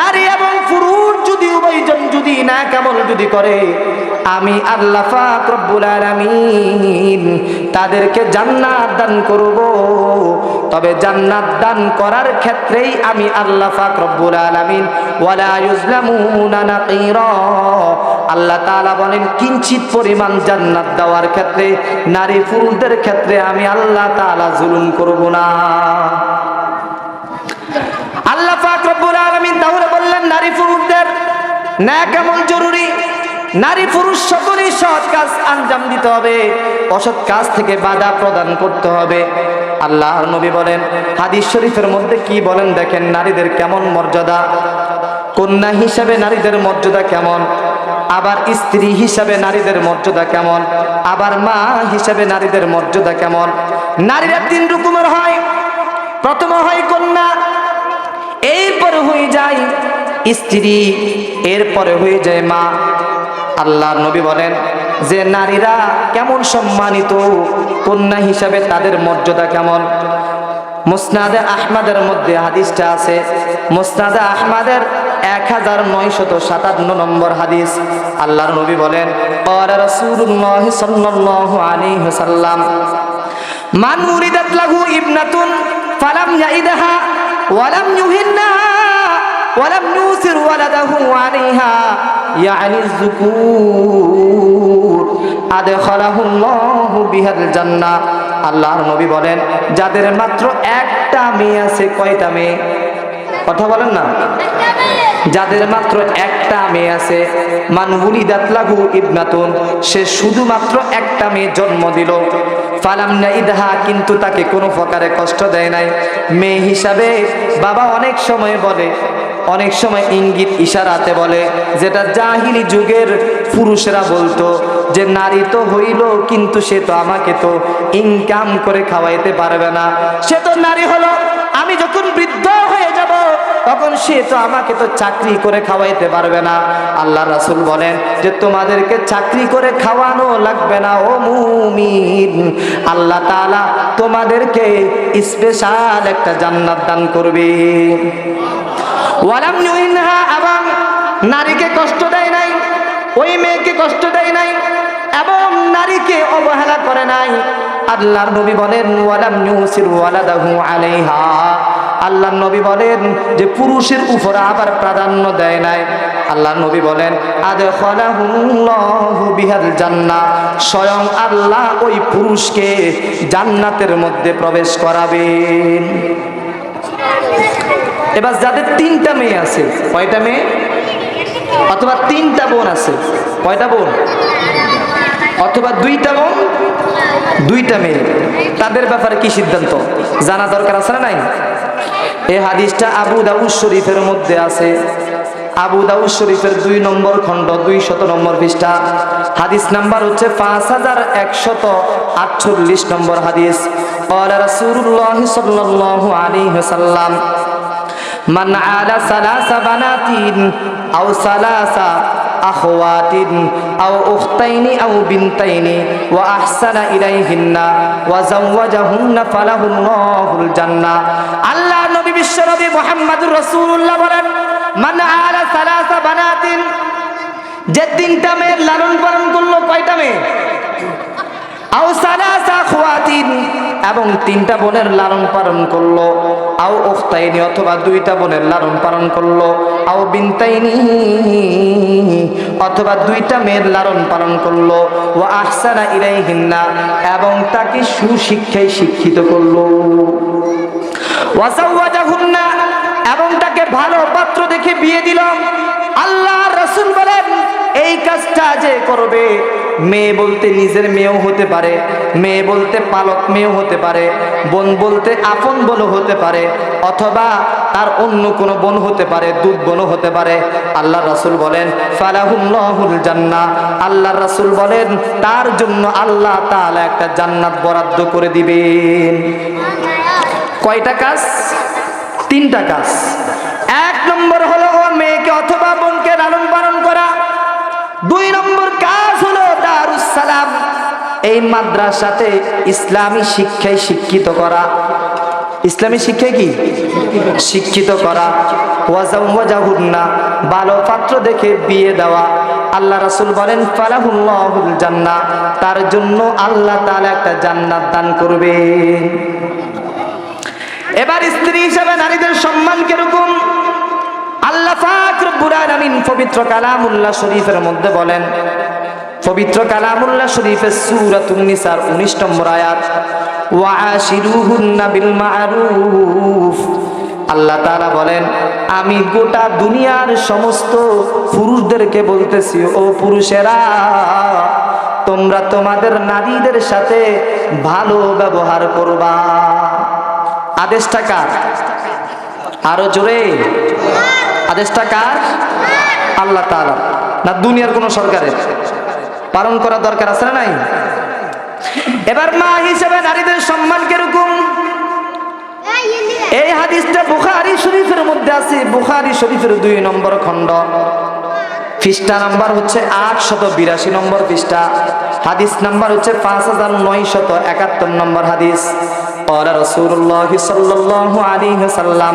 নারী এবং পুরুষ যদি উভয়জন যদি নেক আমল যদি করে, আমি আল্লাহ পাক রব্বুল আলামিন তাদেরকে জান্নাত দান করব। তবে জান্নাত দান করার ক্ষেত্রেই আমি আল্লাহ পাক রব্বুল আলামিন ওয়ালা ইউজলামুনা নাকিরা, আল্লাহ তাআলা বলেন কিঞ্চিত পরিমাণ জান্নাত দেওয়ার ক্ষেত্রে নারী পুরুষদের ক্ষেত্রে আমি আল্লাহ তাআলা জুলুম করব না। আল্লাহ পাক রব্বুল আলামিন তাহলে বললেন নারী পুরুষদের নেক আমল জরুরি, নারী পুরুষ সকলেই সৎ কাজ আঞ্জাম দিতে হবে, অসৎ কাজ থেকে বাধা প্রদান করতে হবে। আল্লাহর নবী বলেন হাদিস শরীফের মধ্যে কি বলেন দেখেন নারীদের কেমন মর্যাদা, কন্যা হিসাবে নারীদের মর্যাদা কেমন, আবার স্ত্রী হিসাবে নারীদের মর্যাদা কেমন, আবার মা হিসাবে নারীদের মর্যাদা কেমন। নারীরা 3 রকমের হয়। প্রথমে হয় কন্যা, এরপরে হয়ে যায় স্ত্রী, এরপরে হয়ে যায় মা। আল্লাহর নবী বলেন যে নারীরা কেমন সম্মানিত, কন্যা হিসাবে তাদের মর্যাদা কেমন। মুসনাদে আহমদের মধ্যে হাদিসটা আছে, মুসনাদে আহমদের 1957 নম্বর হাদিস। আল্লাহর নবী বলেন ক্বালা রাসূলুল্লাহ সাল্লাল্লাহু আলাইহি ওয়াসাল্লাম মান উরিদাত লাহু ইবনাতুন ফালাম ইয়াইদহা ওয়ালাম ইউহিন্নাহা ওয়ালাম ইউসির ওয়ালাদাহু আলাইহা ইয়ানি যুকুর আদখালাহুল্লাহু বিহাল জান্নাহ। আল্লাহর নবী বলেন যাদের মাত্র একটা মেয়ে আছে, কয়টা মেয়ে? কথা বলেন না। যাদের মাত্র একটা মেয়ে আছে, মান উলিদাত লাহু ইবনাতুন, সে শুধুমাত্র একটা মেয়ে জন্ম দিল, ফালাম নাইদহা, কিন্তু তাকে কোনো প্রকারে কষ্ট দেয় নাই। মেয়ে হিসাবে বাবা অনেক সময় বলে, অনেক সময় ইঙ্গিত ইশারাতে বলে, যেটা জাহিলি যুগের পুরুষরা বলতো যে নারী তো হইল কিন্তু সে তো আমাকে তো ইনকাম করে খাওয়াইতে পারবে না, সে তো নারী হলো, আমি যখন বৃদ্ধ হয়ে যাব তখন সে তো আমাকে তো চাকরি করে খাওয়াইতে পারবে না। আল্লাহ রাসূল বলেন যে তোমাদেরকে চাকরি করে খাওয়ানো লাগবে না ও মুমিন, আল্লাহ তাআলা তোমাদেরকে স্পেশাল একটা জান্নাত দান করবে। ওয়ালাম ইউহিনহা, এবং নারীকে কষ্ট দেয় নাই, ওই মেয়েকে কষ্ট দেয় নাই এবং নারীকে অবহেলা করে নাই। আল্লাহর নবী বলেন ওয়ালাম ইউসির ওয়ালাদাহু আলাইহা, আল্লাহর নবী বলেন যে পুরুষের উপরে আবার প্রাধান্য দেয় নাই। আল্লাহর নবী বলেন আদখালাহুল্লাহু বিহাল জান্নাহ, স্বয়ং আল্লাহ ওই পুরুষকে জান্নাতের মধ্যে প্রবেশ করাবেন। এবার যাদের তিনটা মেয়ে আছে, কয়টা মেয়ে? অথবা তিনটা বোন আছে, কয়টা বোন? অথবা দুইটা বোন দুইটা মেয়ে, তাদের ব্যাপারে কি সিদ্ধান্ত জানা দরকার আছে না নাই? এই হাদিসটা আবু দাউদ শরীফের মধ্যে আছে, আবু দাউদ শরীফের 2 নম্বর খণ্ড 200 নম্বর পৃষ্ঠা, হাদিস নাম্বার হচ্ছে 5148 নম্বর হাদিস। ক্বালা রাসূলুল্লাহ সাল্লাল্লাহু আলাইহি ওয়াসাল্লাম মান আলা সালাসা বানাতিন আও সালাসা আখওয়াতিন আও উখতাইনি আও বিনতাইনি ওয়া আহসানা ইলাইহিন্না ওয়া যাওয়াজাহুন্না ফালাহুল্লাহুল জান্নাহ। আল্লাহ নবী বিশ্ব নবী মুহাম্মদুর রাসূলুল্লাহ বলেন মান আলা সালাসা বানাতিন, যে তিনটা মেয়ের লালন পালন করলো, কয়টা মেয়ে? আও সালাসা আখওয়াতিন, এবং তিনটা বোনের লালন পালন করলো, আও উখতাইনি, অথবা দুইটা বোনের লালন পালন করলো, আও বিনতাইনি, অথবা দুইটা মেয়ের লালন পালন করলো, ওয়া আহসানা ইলাইহিন্না, এবং তাকে সুশিক্ষায় শিক্ষিত করলো, ওয়া যাওয়াজাহুন্না, এবং তাকে ভালো পাত্র দেখে বিয়ে দিল। আল্লাহর রাসূল বলেন এই কাজটা যে করবে, মেয়ে বলতে নিজের মেয়েও হতে পারে, মেয়ে বলতে পালক মেয়েও হতে পারে, বোন বলতে আপন বোনও হতে পারে, অথবা তার অন্য কোনো বোন হতে পারে, দুধ বোনও হতে পারে। আল্লাহর রাসূল বলেন ফালাহুল্লাহুল জান্নাহ, আল্লাহর রাসূল বলেন তার জন্য আল্লাহ তাআলা একটা জান্নাত বরাদ্দ করে দিবেন। কয়টা কাজ? তিনটা কাজ। 1 নম্বর হলো ও মেয়েকে অথবা বোনকে লালন পালন করা। 2 নম্বর কাজ হলো দারুস সালাম, এই মাদ্রাসাতে ইসলামী শিক্ষায় শিক্ষিত করা। ইসলামী শিক্ষায় কি শিক্ষিত করা। ওয়া যাওয়াজাহুন্না, ভালো পাত্র দেখে বিয়ে দেওয়া। আল্লাহ রাসূল বলেন ফালাহুল্লাহুল জান্নাহ, তার জন্য আল্লাহ তাআলা একটা জান্নাত দান করবেন। এবার স্ত্রী হিসেবে নারীদের সম্মান কিরকম? আল্লাহ পাক রব্বুল আলামিন পবিত্র কালামুল্লাহ শরীফের মধ্যে বলেন, পবিত্র কালামুল্লাহ শরীফের সূরাতুন নিসার 19 নম্বর আয়াত, ওয়া আশিরুহুন্না বিল মা'রুফ। আল্লাহ তাআলা বলেন আমি গোটা দুনিয়ার সমস্ত পুরুষদেরকে বলতেছি, ও পুরুষেরা তোমরা তোমাদের নারীদের সাথে ভালো ব্যবহার করবা। আদেশটা কার? আরো জোরে, আদেশটা কার? আল্লাহ তাআলা না দুনিয়ার কোন সরকারের? পালন করা দরকার আছে না নাই? এবার মা হিসেবে নারীদের সম্মান কিরকম? এই হাদিসটা বুখারী শরীফের মধ্যে আছে, বুখারী শরীফের 2 নম্বর খণ্ড পৃষ্ঠা নাম্বার হচ্ছে 882 নম্বর পৃষ্ঠা, হাদিস নাম্বার হচ্ছে 5971 নম্বর হাদিস। قال رسول الله صلى الله عليه وسلم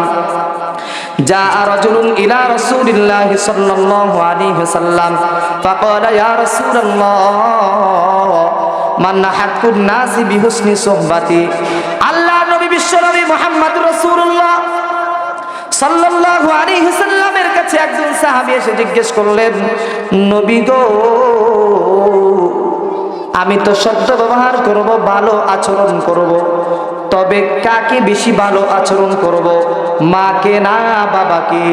جاء رجل إلى رسول الله صلى الله عليه وسلم فقال يا رسول الله من حق الناس بحسن صحبتي। আল্লাহ নবী বিশ্ব নবী মুহাম্মদ রাসূলুল্লাহ সাল্লাল্লাহু আলাইহি ওয়াসাল্লামের কাছে একজন সাহাবী এসে জিজ্ঞেস করলেন, নবী গো, আমি তো শব্দ ব্যবহার করব, ভালো আচরণ করব, তবে কাকে বেশি ভালো আচরণ করব, মাকে না বাবাকে?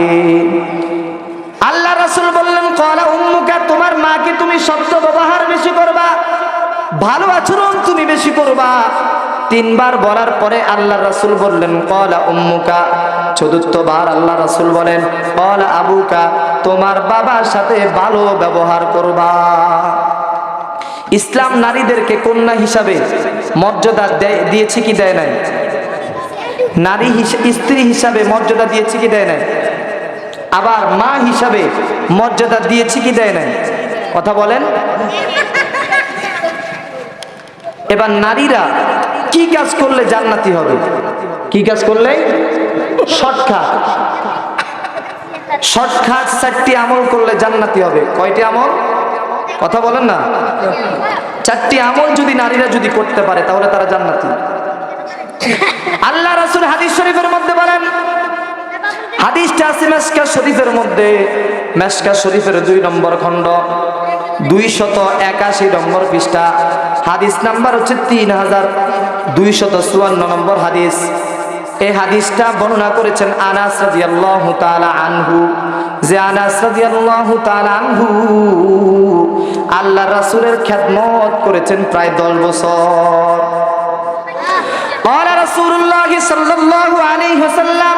আল্লাহ রাসূল বললেন, ক্বালা উম্মুকা, তোমার মাকে তুমি শব্দ ব্যবহার বেশি করবা, ভালো আচরণ তুমি বেশি করবা। তিনবার বলার পরে আল্লাহ রাসূল বললেন, ক্বালা উম্মুকা। চতুর্থবার আল্লাহ রাসূল বলেন, ক্বালা আবুকা, তোমার বাবার সাথে ভালো ব্যবহার করবা। ইসলাম নারীদেরকে কন্যা হিসাবে মর্যাদা দিয়েছে কি দেয় নাই? নারী স্ত্রী হিসাবে মর্যাদা দিয়েছে কি দেয় নাই? আবার মা হিসাবে মর্যাদা দিয়েছে কি দেয় নাই? কথা বলেন। এবার নারীরা কি কাজ করলে জান্নাতি হবে? কি কাজ করলে? শর্টকাট 4টি আমল করলে জান্নাতি হবে। কয়টি আমল? কথা বলেন না। 4টি আমল যদি নারীরা যদি করতে পারে তাহলে তারা জান্নাতি। আল্লাহ রাসূল হাদিস শরীফের মধ্যে বলেন, হাদিসটা আছে মিশকাত শরীফের মধ্যে, মিশকাত শরীফের 2 নম্বর খণ্ড 281 নম্বর পৃষ্ঠা, হাদিস নাম্বার হচ্ছে 3254 নম্বর হাদিস। এই হাদিসটা বর্ণনা করেছেন আনাস রাদিয়াল্লাহু তাআলা আনহু, যে আনাস রাদিয়াল্লাহু তাআলা আনহু আল্লাহর রাসূলের খেদমত করেছেন প্রায় 10 বছর। قال رسول الله صلى الله عليه وسلم,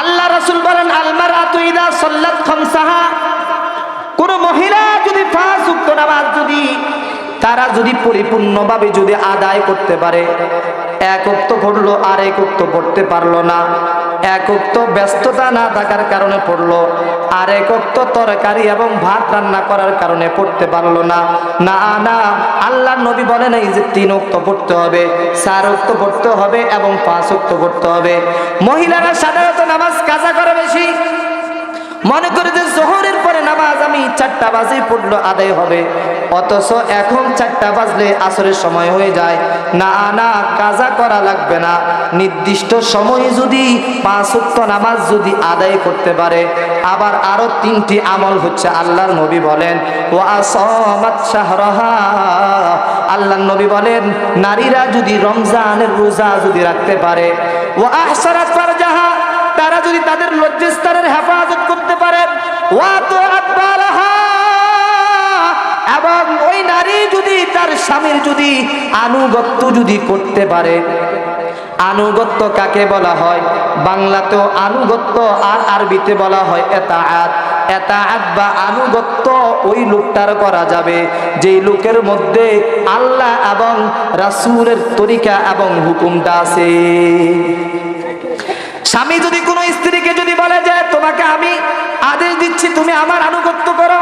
আল্লাহ রাসূল বলেন, আল মারআতু ইযা সাল্লাত খামসাহা, কোন মহিলা যদি 5 ওয়াক্ত নামাজ তারা যদি পরিপূর্ণভাবে যদি আদায় করতে পারে, 1 ওয়াক্ত পড়লো আর 1 ওয়াক্ত পড়তে পারলো না, 1 ওয়াক্ত ব্যস্ততা না থাকার কারণে পড়লো, আর 1 ওয়াক্ত তরকারি এবং ভাত রান্না করার কারণে পড়তে পারলো না, না না, আল্লাহর নবী বলেন এই যে 3 ওয়াক্ত পড়তে হবে, 4 ওয়াক্ত পড়তে হবে এবং 5 ওয়াক্ত পড়তে হবে। মহিলারা সাধারণত নামাজ কাজা করে বেশি, মনে করে যে যোহরের পরে নামাজ আমি 4টা বাজে পড়লো আদায় হবে, অথচ এখন 4টা বাজলে আসরের সময় হয়ে যায়। না না, কাজা করা লাগবে না, নির্দিষ্ট সময়ে যদি 5 ওয়াক্ত নামাজ যদি আদায় করতে পারে। আবার আরো 3টি আমল হচ্ছে, আল্লাহর নবী বলেন ওয়া আসামাত শাহরাহা, আল্লাহর নবী বলেন নারীরা যদি রমজানের রোজা যদি রাখতে পারে, ওয়া আহসানাত ফারজাহা, তারা যদি তাদের লজ্জাস্থানের হেফাজত করতে পারে, ওয়া তুআত বালাহা, এবং ওই নারী যদি তার স্বামীর যদি আনুগত্য যদি করতে পারে। আনুগত্য কাকে বলা হয়? বাংলাতেও আনুগত্য আর আরবিতে বলা হয় এতাআত। এতাআত বা আনুগত্য ওই লোকটার করা যাবে যেই লোকের মধ্যে আল্লাহ এবং রাসূলের তরিকা এবং হুকুমটা আছে। স্বামী যদি কোনো স্ত্রীকে যদি বলে যে তোমাকে আমি আদেশ দিচ্ছি তুমি আমার আনুগত্য করো,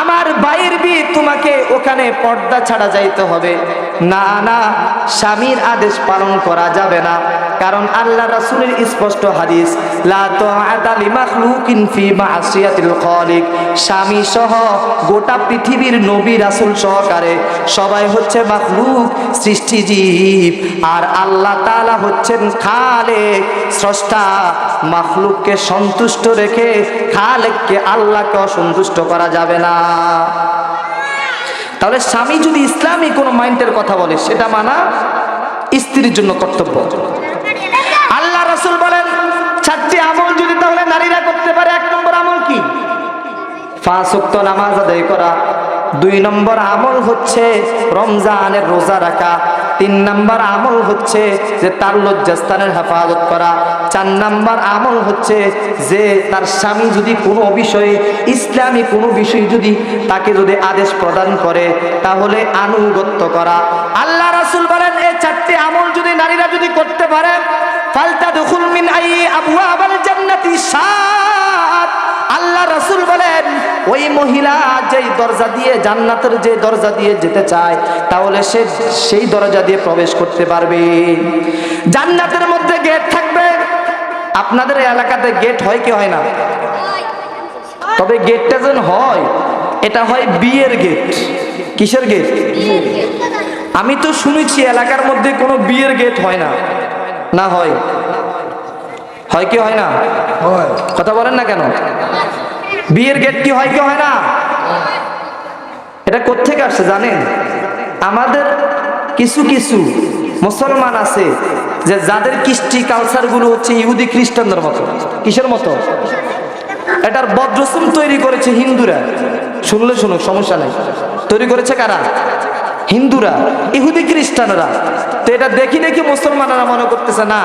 আমার ভাইয়ের বিয়ে তোমাকে ওখানে পর্দা ছাড়া যাইতে হবে, না না, স্বামীর আদেশ পালন করা যাবে না। কারণ আল্লাহ রাসূলের স্পষ্ট হাদিস, লা তুআতা লিমাখলুকিন ফি মাসিয়াতিল খালিক, স্বামী সহ গোটা পৃথিবীর নবী রাসূল সহকারে সবাই হচ্ছে মাখলুক, সৃষ্টিজীব, আর আল্লাহ তাআলা হচ্ছেন খালেক, স্রষ্টা। মাখলুককে সন্তুষ্ট রেখে খালেককে আল্লাহকে অসন্তুষ্ট করা যাবে না। তাহলে স্বামী যদি ইসলামী কোনো মাইন্ডের কথা বলে সেটা মানা স্ত্রীর জন্য কর্তব্য। আল্লাহ রাসূল বলেন 4টি আমল যদি তাহলে নারীরা করতে পারে। 1 নম্বর আমল কি? 5 ওয়াক্ত নামাজ আদায় করা। 2 নম্বর আমল হচ্ছে রমজানের রোজা রাখা। 3 নম্বর আমল হচ্ছে যে তার লজ্জাস্থানের হেফাজত করা। 4 নম্বর আমল হচ্ছে যে তার স্বামী যদি কোনো বিষয়ে ইসলামী কোনো বিষয় যদি তাকে যদি আদেশ প্রদান করে তাহলে আনুগত্য করা। আল্লাহ রাসূল বলেন এই 4টি আমল যদি নারীরা যদি করতে পারে, ফালতাদখুল মিন আই আবওয়াবিল জান্নাতি শাআত, আল্লাহ রাসূল বলেন ওই মহিলা যেই দরজা দিয়ে জান্নাতের যে দরজা দিয়ে যেতে চায় তাহলে সে সেই দরজা দিয়ে প্রবেশ করতে পারবে। জান্নাতের মধ্যে গেট থাকবে। আপনাদের এলাকাতে গেট হয় কি হয় না? তবে গেটটা যেন হয় এটা হয় বিয়ের গেট। কিসের গেট? আমি তো শুনেছি এলাকার মধ্যে কোনো বিয়ের গেট হয় না। না হয়? হয় কি হয় না? কথা বলেন না কেন? বিয়ের গেট কি হয় কি হয় না? এটা কোত্থেকে আসছে জানেন? আমাদের কিছু কিছু মুসলমান আছে যে যাদের কৃষ্টি কালচার গুলো হচ্ছে ইহুদি খ্রিস্টানদের মতো। কিসের মতো? এটার বদরসম তৈরি করেছে হিন্দুরা। শুনলে শুনুক, সমস্যা নাই। তৈরি করেছে কারা? হিন্দুরা, ইহুদি খ্রিস্টানরা। তো এটা দেখি দেখি মুসলমানরা মনে করতেছে না,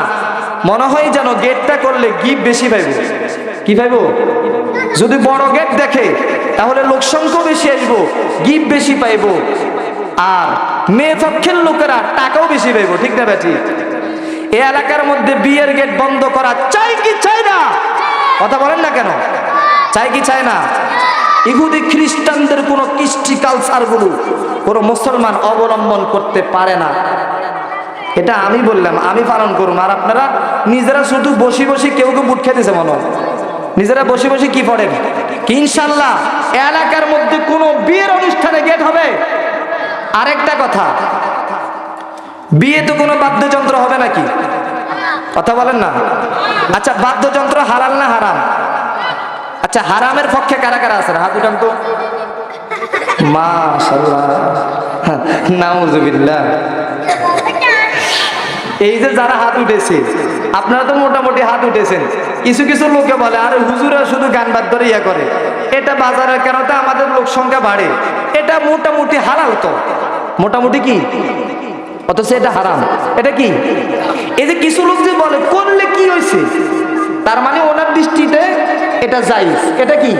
মনে হয় যেন গেটটা করলে গিফট বেশি পাইবে। কি পাইব? যদি বড় গেট দেখে তাহলে লোক সংখ্যা বেশি আসবো, গিফট বেশি পাইব, আর মেয়ে পক্ষের লোকেরা টাকাও বেশি পাইব। ঠিক না বেটি? এই এলাকার মধ্যে বিয়ের গেট বন্ধ করা চাই কি চাই না? কথা বলেন না কেন? চাই কি চাই না? ইহুদি খ্রিস্টানদের কোন কৃষ্টি কালচার গুলো কোন মুসলমান অবলম্বন করতে পারে না। এটা আমি বললাম, আমি পালন করুন। আর আপনারা নিজেরা শুধু বসে বসে কেউ কেউ বুট খেতেছে মনে হয়, নিজেরা বসে বসে কি পড়েন? কি ইনশাল্লাহ এলাকার মধ্যে কোন বিয়ের অনুষ্ঠানে গেট হবে? আরেকটা কথা, বিয়ে তো কোনো বাদ্যযন্ত্র হবে নাকি? কথা বলেন না। আচ্ছা, বাদ্যযন্ত্র হালাল না হারাম? আচ্ছা, হারামের পক্ষে কারা কারা আছেন? হাত উঠান তো। মাশাআল্লাহ, নাউজুবিল্লাহ। এই যে যারা হাত উঠেছে, আপনারা তো মোটামুটি হাত উঠেছেন। কিছু কিছু লোকে বলে আরে হুজুরা শুধু গান বাদ্যরে ইয়া করে, এটা বাজারের কারণে আমাদের লোক সংখ্যা বাড়ে, এটা মোটামুটি হালাল। তো মোটামুটি কি? অথচ এটা হারাম। এটা কি? এই যে কিছু লোক যে বলে করলে কি হয়েছে, তার মানে ওনার দৃষ্টিতে এটা জায়েজ। এটা কি?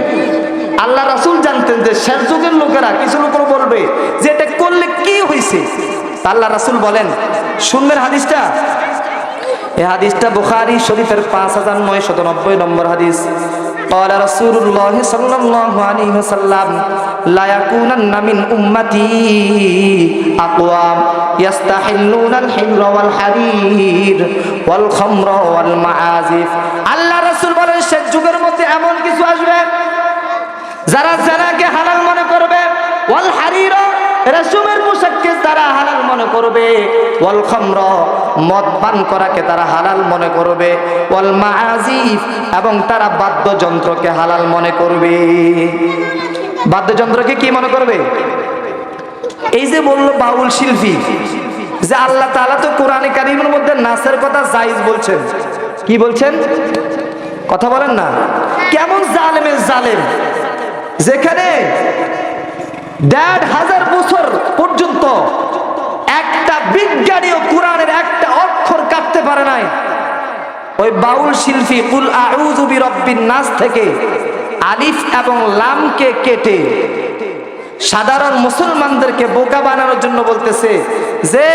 আল্লাহ রাসূল জানতেন যে শেষ যুগের লোকেরা কিছু লোকের বলবে যে এটা করলে কি হয়েছে। আল্লাহ রাসূল বলেন, শুনবেন হাদিসটা। এই হাদিসটা বুখারী শরীফের 5990 নম্বর হাদিস। قال رسول الله صلى الله عليه وسلم لا يكونن من امتي اقوام يستحلون الحر والحرير والخمر والمعازف। আল্লাহ রাসূল বলেন শেষ যুগের মধ্যে এমন কিছু আসবে যারা জানাকে হালাল মনে করবে, ওয়াল হারির রেশমের পোশাককে তারা হালাল মনে করবে, ওয়াল খামর মদ পান করাকে তারা হালাল মনে করবে, ওয়াল মাআজিফ এবং তারা বাদ্যযন্ত্রকে হালাল মনে করবে। বাদ্যযন্ত্রকে কি মনে করবে? এই যে বললো বাউল শিল্পী, যে আল্লাহ তাআলা তো কোরআনে কারীমের মধ্যে নাচের কথা জায়েজ বলছেন। কি বলছেন? কথা বলেন না। কেমন জালেমের জালেম, যেখানে ১৫০০ বছর পর্যন্ত একটা বিজ্ঞানীও কোরআনের একটা অক্ষর কাটতে পারে নাই। ওই বাউল শিল্পী কুল আউযু বিরাব্বিন নাস থেকে আলিফ এবং লামকে কেটে সাধারণ মুসলমানদেরকে বোকা বানানোর জন্য বলতেছে যে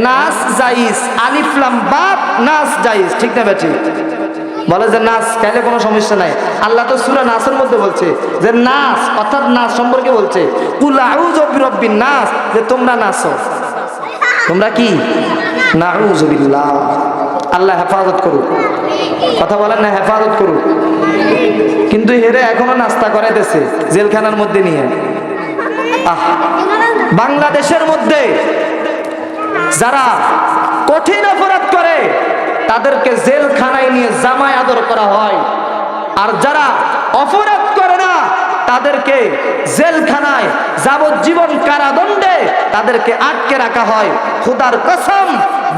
নাস জায়েজ, আলিফ লাম বাপ নাস জায়েজ। ঠিক না বেটি? বলে যে নাচ খাইলে কোনো সমস্যা নাই। আল্লাহ তো সূরা নাসের মধ্যে বলছে যে নাচ, অর্থাৎ নাচ সম্পর্কে বলছে কুল আউযু বিরাব্বিন নাস, যে তোমরা নাচো। তোমরা কি? নাউযু বিল্লাহ। আল্লাহ হেফাজত করুক। কথা বলেন না, হেফাজত করুক। কিন্তু হেরে এখনো নাস্তা করাইতেছে জেলখানার মধ্যে নিয়ে। বাংলাদেশের মধ্যে যারা কঠিন অপরাধ করে তাদেরকে জেলখানায় নিয়ে জামাই আদর করা হয়, আর যারা অপরাধ করে না তাদেরকে জেলখানায় যাবজ্জীবন কারাদণ্ডে তাদেরকে আটকে রাখা হয়। খোদার কসম,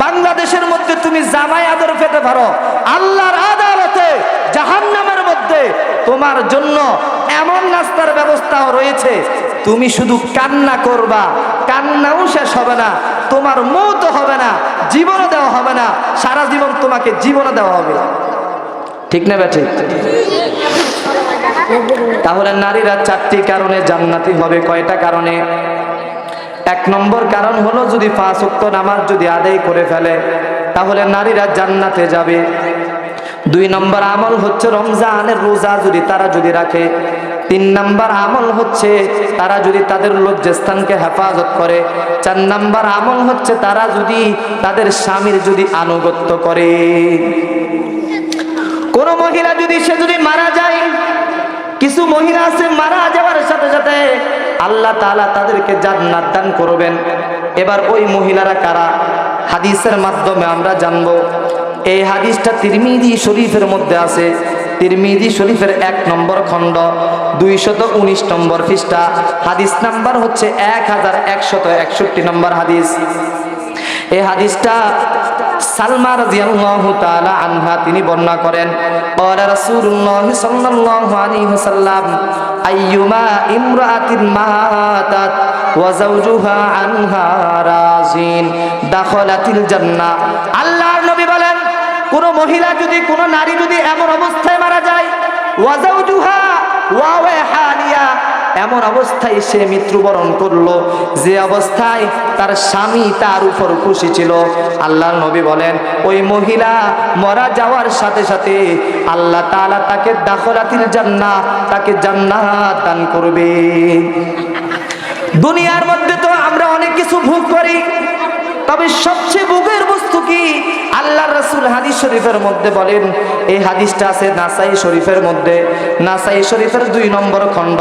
বাংলাদেশের মধ্যে তুমি জামাই আদর পেতে পারো, আল্লাহর আদালতে জাহান্নামের মধ্যে তোমার জন্য এমন নাস্তার ব্যবস্থাও রয়েছে, তুমি শুধু কান্না করবা, কান্নাও শেষ হবে না, তোমার মৌত হবে না, জীবনও দেওয়া হবে না, সারা জীবন তোমাকে জীবনও দেওয়া হবে। ঠিক না বেঠিক? তাহলে নারীরা 4টি কারণে জান্নাতি হবে। কয়টা কারণে? 1 নম্বর কারণ হলো যদি 5 ওয়াক্ত নামাজ যদি আদায় করে ফেলে তাহলে নারীরা জান্নাতে যাবে। 2 নম্বর আমল হচ্ছে রমজানের রোজা যদি তারা যদি রাখে। 3 নম্বর আমল হচ্ছে তারা যদি তাদের লজ্জাস্থানকে হেফাজত করে। 4 নম্বর আমল হচ্ছে তারা যদি তাদের স্বামীর যদি আনুগত্য করে। কোন মহিলা যদি সে যদি মারা যায়, কিছু মহিলা আছে মারা যাওয়ার সাথে সাথে আল্লাহ তাআলা তাদেরকে জান্নাত দান করবেন। এবার ওই মহিলারা কারা? হাদিসের মাধ্যমে আমরা জানবো। এই হাদিসটা তিরমিজি শরীফের মধ্যে আছে। তিরমিজি শরীফের 1 নম্বর খণ্ড 219 নম্বর পৃষ্ঠা, হাদিস নাম্বার হচ্ছে 1161 নম্বর হাদিস। এই হাদিসটা সালমা রাদিয়াল্লাহু তাআলা আনহা তিনি বর্ণনা করেন, ক্বালা রাসূলুল্লাহ সাল্লাল্লাহু আলাইহি ওয়াসাল্লাম আইয়ুমা ইমরাআতিন মাতাত ওয়া যাওজুহা আনহা রাজিন দাখালাতিল জান্নাহ। আল্লাহর নবী বলেন, কোন মহিলা যদি, কোন নারী যদি এমন অবস্থায় মারা যায়, ওয়া যাওজুহা ওয়া হালিয়া, এমন অবস্থায় সে মৃত্যুবরণ করলো যে অবস্থায় তার স্বামী তার উপর খুশি ছিল, আল্লাহর নবী বলেন ওই মহিলা মারা যাওয়ার সাথে সাথে আল্লাহ তাআলা তাকে দাখালাতিল জান্নাহ, তাকে জান্নাত দান করবে। দুনিয়ার মধ্যে তো আমরা অনেক কিছু ভোগ করি, তবে সবচেয়ে ভোগের বস্তু কি? আল্লাহর রাসূল হাদিস শরীফের মধ্যে বলেন, এই হাদিসটা আছে নাসাই শরীফের মধ্যে। নাসাই শরীফের 2 নম্বর খণ্ড,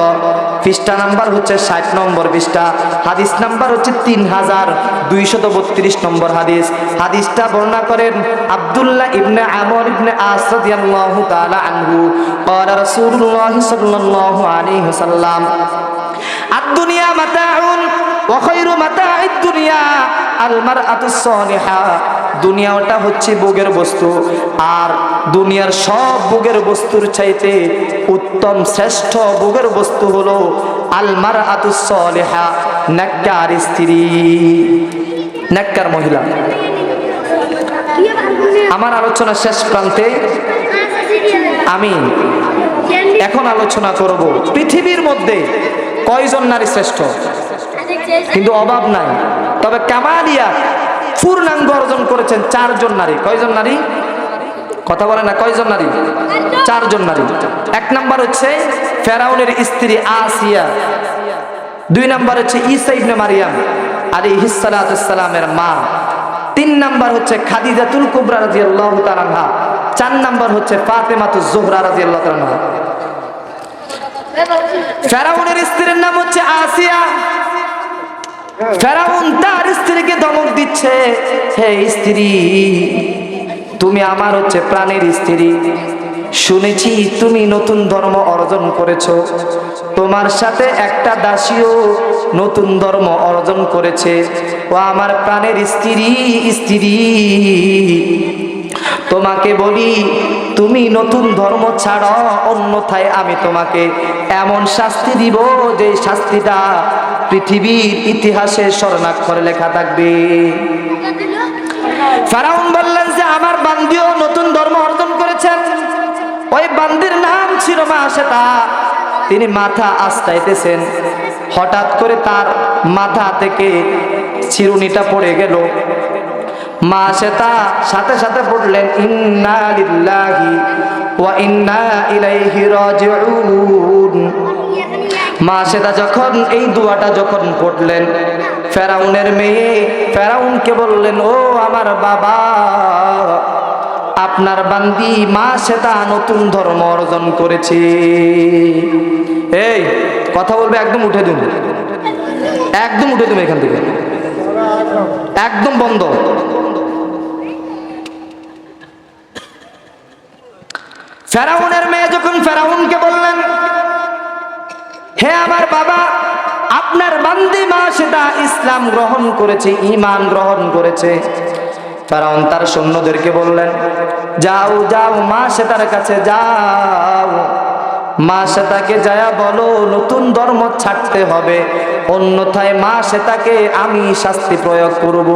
পৃষ্ঠা নাম্বার হচ্ছে 60 নম্বর পৃষ্ঠা, হাদিস নাম্বার হচ্ছে 3232 নম্বর হাদিস। হাদিসটা বর্ণনা করেন আব্দুল্লাহ ইবনে আমর ইবনে আস রাদিয়াল্লাহু তাআলা আনহু, ক্বালা রাসূলুল্লাহ সাল্লাল্লাহু আলাইহি ওয়াসাল্লাম আদ-দুনিয়া মাতাউন ওয়া খায়রু মাতা'id দুনিয়া আল মারআতুস সালিহা। দুনিয়াটা হচ্ছে ভোগের বস্তু, আর দুনিয়ার সব ভোগের বস্তুর চাইতে উত্তম শ্রেষ্ঠ ভোগের বস্তু হলো আল মারআতুস সালিহা, নেককার স্ত্রী, নেককার মহিলা। আমার আলোচনা শেষ প্রান্তে আমি এখন আলোচনা করব পৃথিবীর মধ্যে কয়জন নারী শ্রেষ্ঠ, কিন্তু অভাব নাই। তবে কামালিয়া পূর্ণাঙ্গ অর্জন করেছেন 4 জন নারী। কয়জন নারী? কথা বলে না, কয়জন নারী? 4 জন নারী। 1 নাম্বার হচ্ছে ফেরাউনের স্ত্রী আসিয়া, 2 নাম্বার হচ্ছে ঈসা ইবনে মারিয়াম আলাইহিস সালাতুস সালামের মা, 3 নাম্বার হচ্ছে খাদিজাতুল কুবরা রাদিয়াল্লাহু তাআলা আনহা, 4 নাম্বার হচ্ছে ফাতেমাতুজ জোহরা রাদিয়াল্লাহু তাআলা আনহা। ফেরাউনের স্ত্রীর নাম হচ্ছে আসিয়া। ফেরাউন তার স্ত্রীকে ধমক দিচ্ছে, হে স্ত্রী, তুমি আমার হচ্ছে প্রাণের স্ত্রী, শুনেছি তুমি নতুন ধর্ম অর্জন করেছো, তোমার সাথে একটা দাসীও নতুন ধর্ম অর্জন করেছে। ও আমার প্রাণের স্ত্রী, স্ত্রী, তোমাকে বলি তুমি নতুন ধর্ম ছাড়ো, অন্যথায় আমি তোমাকে এমন শাস্তি দিব যে শাস্তিটা পৃথিবীর ইতিহাসে স্বর্ণাক্ষরে লেখা থাকবে। ফেরাউন বললেন যে আমার বান্দিও নতুন ধর্ম অর্জন করেছেন। ওই বান্দির নাম ছিল মাসেতা। তিনি মাথা আস্তাইতেছেন, হঠাৎ করে তার মাথা থেকে চিরুনিটা পড়ে গেল। মাসেতা সাথে সাথে পড়লেন ইন্না লিল্লাহি ওয়া ইন্না ইলাইহি রাজিউন। মাসেদা যখন এই দোয়াটা যখন পড়লেন, ফেরাউনের মেয়ে ফেরাউনকে বললেন, ও আমার বাবা, আপনার বান্দি মাসেদা নতুন ধর্ম অর্জন করেছে। এই কথা বলবে একদম উঠে দিন, একদম উঠে দিন এখান থেকে, একদম বন্ধ। ফেরাউনের মেয়ে যখন ফেরাউনকে বললেন, হে আমার বাবা, আপনার বান্দি মাসেদা ইসলাম গ্রহণ করেছে, ঈমান গ্রহণ করেছে। ফেরাউন তার সৈন্যদেরকে বললেন, যাও যাও মাসেদার কাছে যাও, মাসেদাকে যায়া বলো নতুন ধর্ম ছাড়তে হবে, অন্যথায় মাসেদাকে আমি শাস্তি প্রয়োগ করব।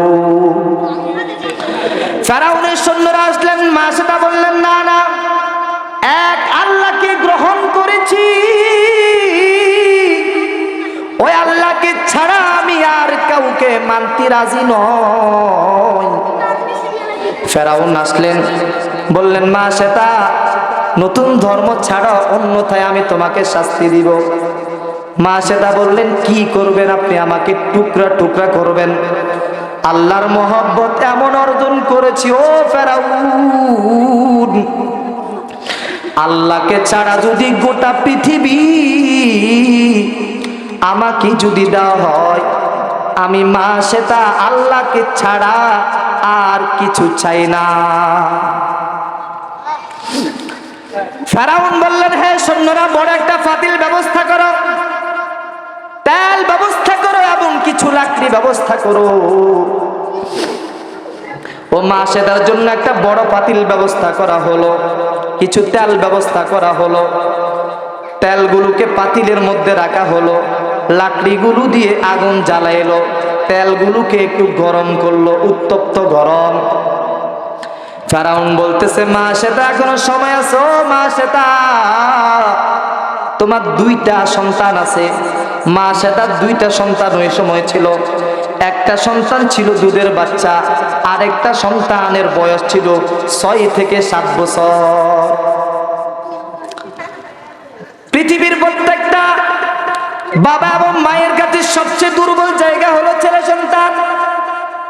ফেরাউনের সৈন্যরা আসলেন, মাসেদা বললেন, না না, এক আল্লাহকে গ্রহণ করেছি, ওই আল্লাহকে ছাড়া আমি আর কাউকে মানতে রাজি নই। ফেরাউন আসলেন, বললেন মা সেটা নতুন ধর্ম ছাড়া অন্যথায় আমি তোমাকে শাস্তি দিব। মা সেটা বললেন কি করবেন আপনি? আমাকে টুকরা টুকরা করবেন। আল্লাহর মহব্বত এমন অর্জন করেছি ও ফেরাউন, আল্লাহকে ছাড়া যদি গোটা পৃথিবী আমাকে যদি দেওয়া হয়, আমি মা সেটা আল্লাহকে ছাড়া আর কিছু চাই না। ফেরাউন বললেন হে সৈন্যরা, বড় একটা পাতিল ব্যবস্থা করো, তেল ব্যবস্থা করো এবং কিছু লাকড়ি ব্যবস্থা করো। ও মা সেটার জন্য একটা বড় পাতিল ব্যবস্থা করা হলো, কিছু তেল ব্যবস্থা করা হলো, তেলগুলোকে পাতিলের মধ্যে রাখা হলো, লাকড়িগুলো দিয়ে আগুন জ্বালাইলো, তেলগুলোকে একটু গরম করলো, উত্তপ্ত গরম। ফেরাউন বলতেছে মা সেটা এখনো সময় আছে। ও মা সেটা, তোমার দুইটা সন্তান আছে। মা সেটা দুইটা সন্তান ওই সময় ছিল। একটা সন্তান ছিল দুধের বাচ্চা, আরেকটা সন্তানের বয়স ছিল 6 থেকে 7 বছর। পৃথিবীর প্রত্যেকটা বাবা এবং মায়ের কাছে সবচেয়ে দুর্বল জায়গা হলো ছেলে সন্তান,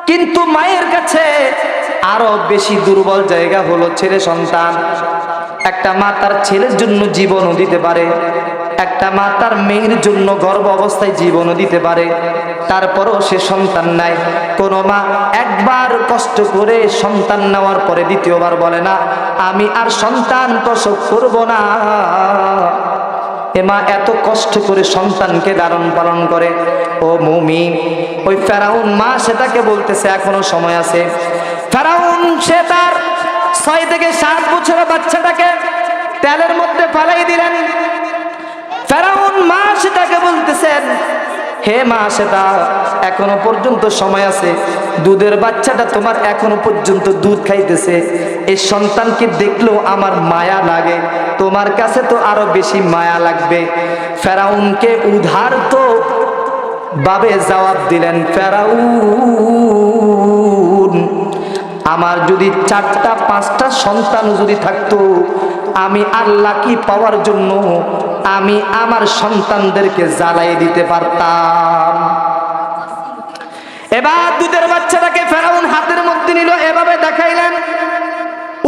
কিন্তু মায়ের কাছে আরো বেশি দুর্বল জায়গা হলো ছেলে সন্তান। একটা মা তার ছেলের জন্য জীবনও দিতে পারে, একটা মা তার মেয়ের জন্য গর্ভ অবস্থায় জীবনও দিতে পারে, তারপরও সে সন্তান নাই। কোনো মা একবার কষ্ট করে সন্তান নেওয়ার পরে দ্বিতীয়বার বলে না আমি আর সন্তান প্রসব করব না। এ মা এত কষ্ট করে সন্তানকে লালন পালন করে। ও মুমিন, ওই ফেরাউন মা সেটাকে বলতেছে এখনো সময় আছে। ফেরাউন সে তার 6 থেকে 7 বছরের বাচ্চাটাকে তেলের মধ্যে ফালাই দিলেন। ফেরাউন মা সেটাকে বলতেছেন হে মা সেটা, এখনো পর্যন্ত সময় আছে, দুধের বাচ্চাটা তোমার এখনো পর্যন্ত দুধ খাইতেছে, এই সন্তানকে দেখলেও আমার মায়া লাগে, তোমার কাছে তো আরো বেশি মায়া লাগবে। ফেরাউনকে উদারত ভাবে জবাব দিলেন ফেরাউন, আমার যদি 4টা 5টা সন্তান যদি থাকতো, আমি আল্লাহ কি পাওয়ার জন্য আমি আমার সন্তানদেরকে জ্বালাই দিতে পারতাম। এবার দুধের বাচ্চাটাকে ফেরাউন হাতের মধ্যে নিল, এভাবে দেখাইলেন,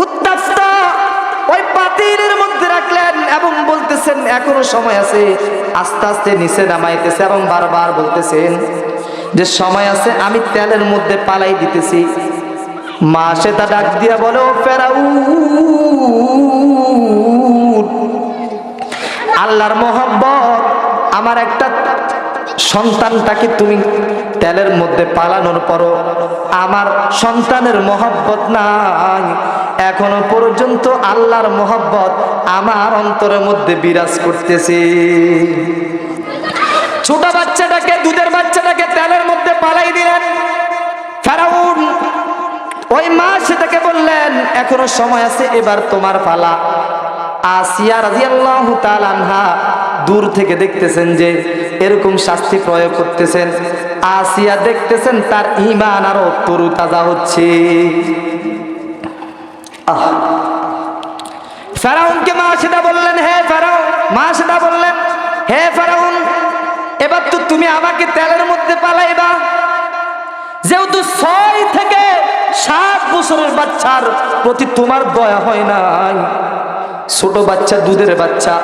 উত্তপ্ত ওই পাতিলের মধ্যে রাখলেন এবং বলতেছেন এখনো সময় আছে। আস্তে আস্তে নিচে নামাইতেছে এবং বারবার বলতেছেন যে সময় আছে, আমি তেলের মধ্যে পালাই দিতেছি। মা সেটা ডাক দিয়া বলে ও ফেরাউন, আল্লাহর মহব্বত, আমার একটা সন্তানটাকে তুমি তেলের মধ্যে পালানোর পরও আমার সন্তানের মহব্বত নাই। এখনো পর্যন্ত আল্লাহর মহব্বত আমার অন্তরের মধ্যে বিরাজ করতেছে। ছোট বাচ্চাটাকে, দুধের বাচ্চাটাকে তেলের মধ্যে পালাই দিলেন ফেরাউন। ওই মা সেটাকে বললেন এখনো সময় আছে, এবার তোমার পালা। আসিয়া রাদিয়াল্লাহু তাআলা আনহা দূর থেকে দেখতেছেন যে এরকম শাস্তি প্রয়োগ করতেছেন। আসিয়া দেখতেছেন তার ঈমান আরো তরুতাজা হচ্ছে। ফেরাউনকে মা সেটা বললেন হে ফেরাউন, মা সেটা বললেন হে ফেরাউন, এবার তো তুমি আমাকে তেলের মধ্যে পালাইবা। যেহেতু 6 থেকে 7 বছরের বাচ্চার প্রতি তোমার দয়া হয় নাই, ছোট বাচ্চা দুধের বাচ্চা,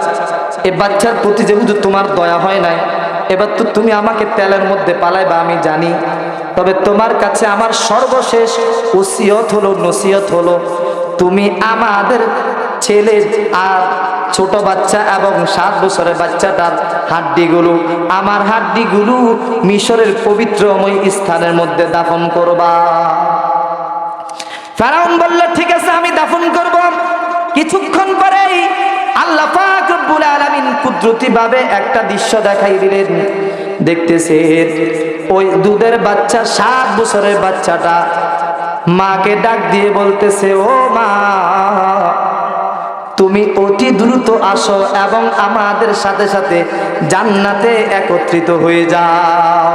এই বাচ্চার প্রতি যেহেতু তোমার দয়া হয় নাই, এবার তো তুমি আমাকে তেলের মধ্যে পালাইবা আমি জানি। তবে তোমার কাছে আমার সর্বশেষ ওসিয়ত হলো, নসিহত হলো, তুমি আমাদের ছেলে আর ছোট বাচ্চা এবং 7 বছরের বাচ্চাটার হাড্ডিগুলো, আমার হাড্ডিগুলো মিশরের পবিত্রময় স্থানের মধ্যে দাফন করবা। ফেরাউন বলল ঠিক আছে আমি দাফন করব। কিছুক্ষণ পরেই আল্লাহ পাক রব্বুল আলামিন কুদরতি ভাবে একটা দৃশ্য দেখাই দিলেন। দেখতেছেন ওই দুধের বাচ্চা 7 বছরের বাচ্চাটা মাকে ডাক দিয়ে বলতেছে ও মা, তুমি অতি দ্রুত আসো এবং আমাদের সাথে সাথে জান্নাতে একত্রিত হয়ে যাও।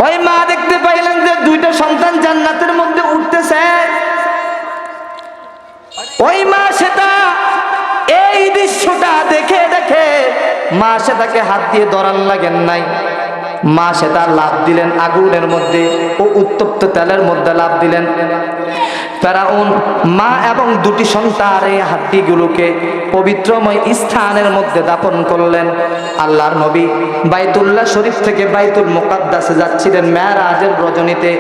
ওই মা দেখতে পাইলেন যে 2টা সন্তান জান্নাতের মধ্যে উঠতেছে। ওই মা সেটা এই দৃশ্যটা দেখে দেখে মা সেটাকে হাত দিয়ে ধরার লাগেন নাই, মা সেটা লাফ দিলেন আগুনের মধ্যে ও উত্তপ্ত তেলের মধ্যে লাফ দিলেন। ফেরাউন মা এবং দুটি সন্তান এই হাড্ডিগুলোকে পবিত্রময় স্থানের মধ্যে দাফন করলেন। আল্লাহর নবী বাইতুল্লাহ শরীফ থেকে বাইতুল মুকাদ্দাসে যাচ্ছিলেন মেরাজের রজনীতে।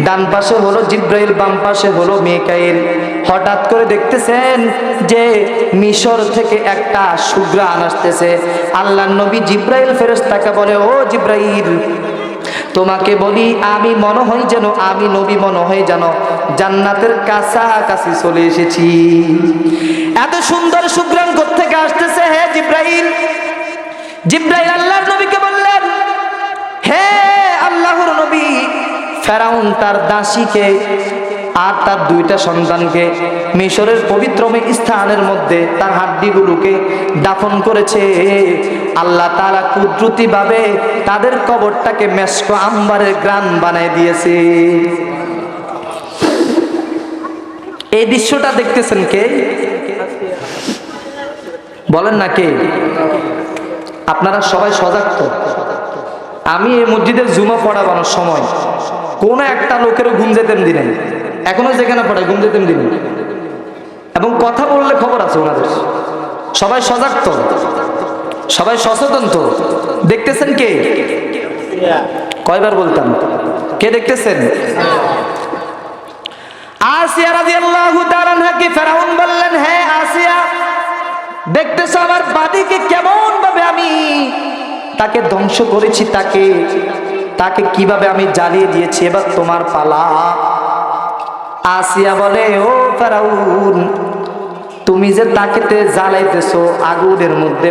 ডান পাশে হলো জিব্রাইল, বাম পাশে হলো মিকাইল। হঠাৎ করে দেখতেছেন যে মিশর থেকে একটা সুঘ্রাণ আসতেছে। আল্লাহর নবী জিব্রাইল ফেরেশতাকে বলে, ও জিব্রাইল, তোমাকে বলি আমি মনে হয় যেন, আমি নবী মনে হয় যেন জান্নাতের কাছাকাছি চলে এসেছি। এত সুন্দর সুঘ্রাণ কোত্থেকে আসতেছে হে জিব্রাইল? জিব্রাইল আল্লাহর নবীকে বললেন, হে আল্লাহর নবী, ফেরাউন তার দাসীকে আর তার দুইটা সন্তানকে মিশরের পবিত্রময় স্থানের মধ্যে তার হাড্ডিগুলোকে দাফন করেছে। আল্লাহ তাআলা কুদরতি ভাবে তাদের কবরটাকে মেশক আম্বারের গ্রান বানায় দিয়েছে। এই দৃশ্যটা দেখতেছেন কে? বলেন না কে? আপনারা সবাই সজাগ তো? আমি এই মসজিদের জুমা পড়াবানোর সময় কোন একটা লোকেরও ঘুম যেতেন দিলেন, এখনো যেখানে পড়ায় ঘুম যেতেন দিলেন, এবং কথা বললে খবর আছে ওনাদের। সবাই সজাগ তো? সবাই সচেতন তো? দেখতেছেন কে? কয়বার বলতাম কে দেখতেছেন? আসিয়া রাদিয়াল্লাহু তাআলা আনহাকে ফেরাউন বললেন, হে আসিয়া, দেখতেছো আমার বাদীকে কেমন ভাবে আমি তাকে ধ্বংস করেছি, তাকে কিভাবে আমি জ্বালিয়ে দিয়েছি, এবার তোমার পালা। আসিয়া বলে, ও ফেরাউন, তুমি যে তাকে জ্বালাইতেছো আগুনের মধ্যে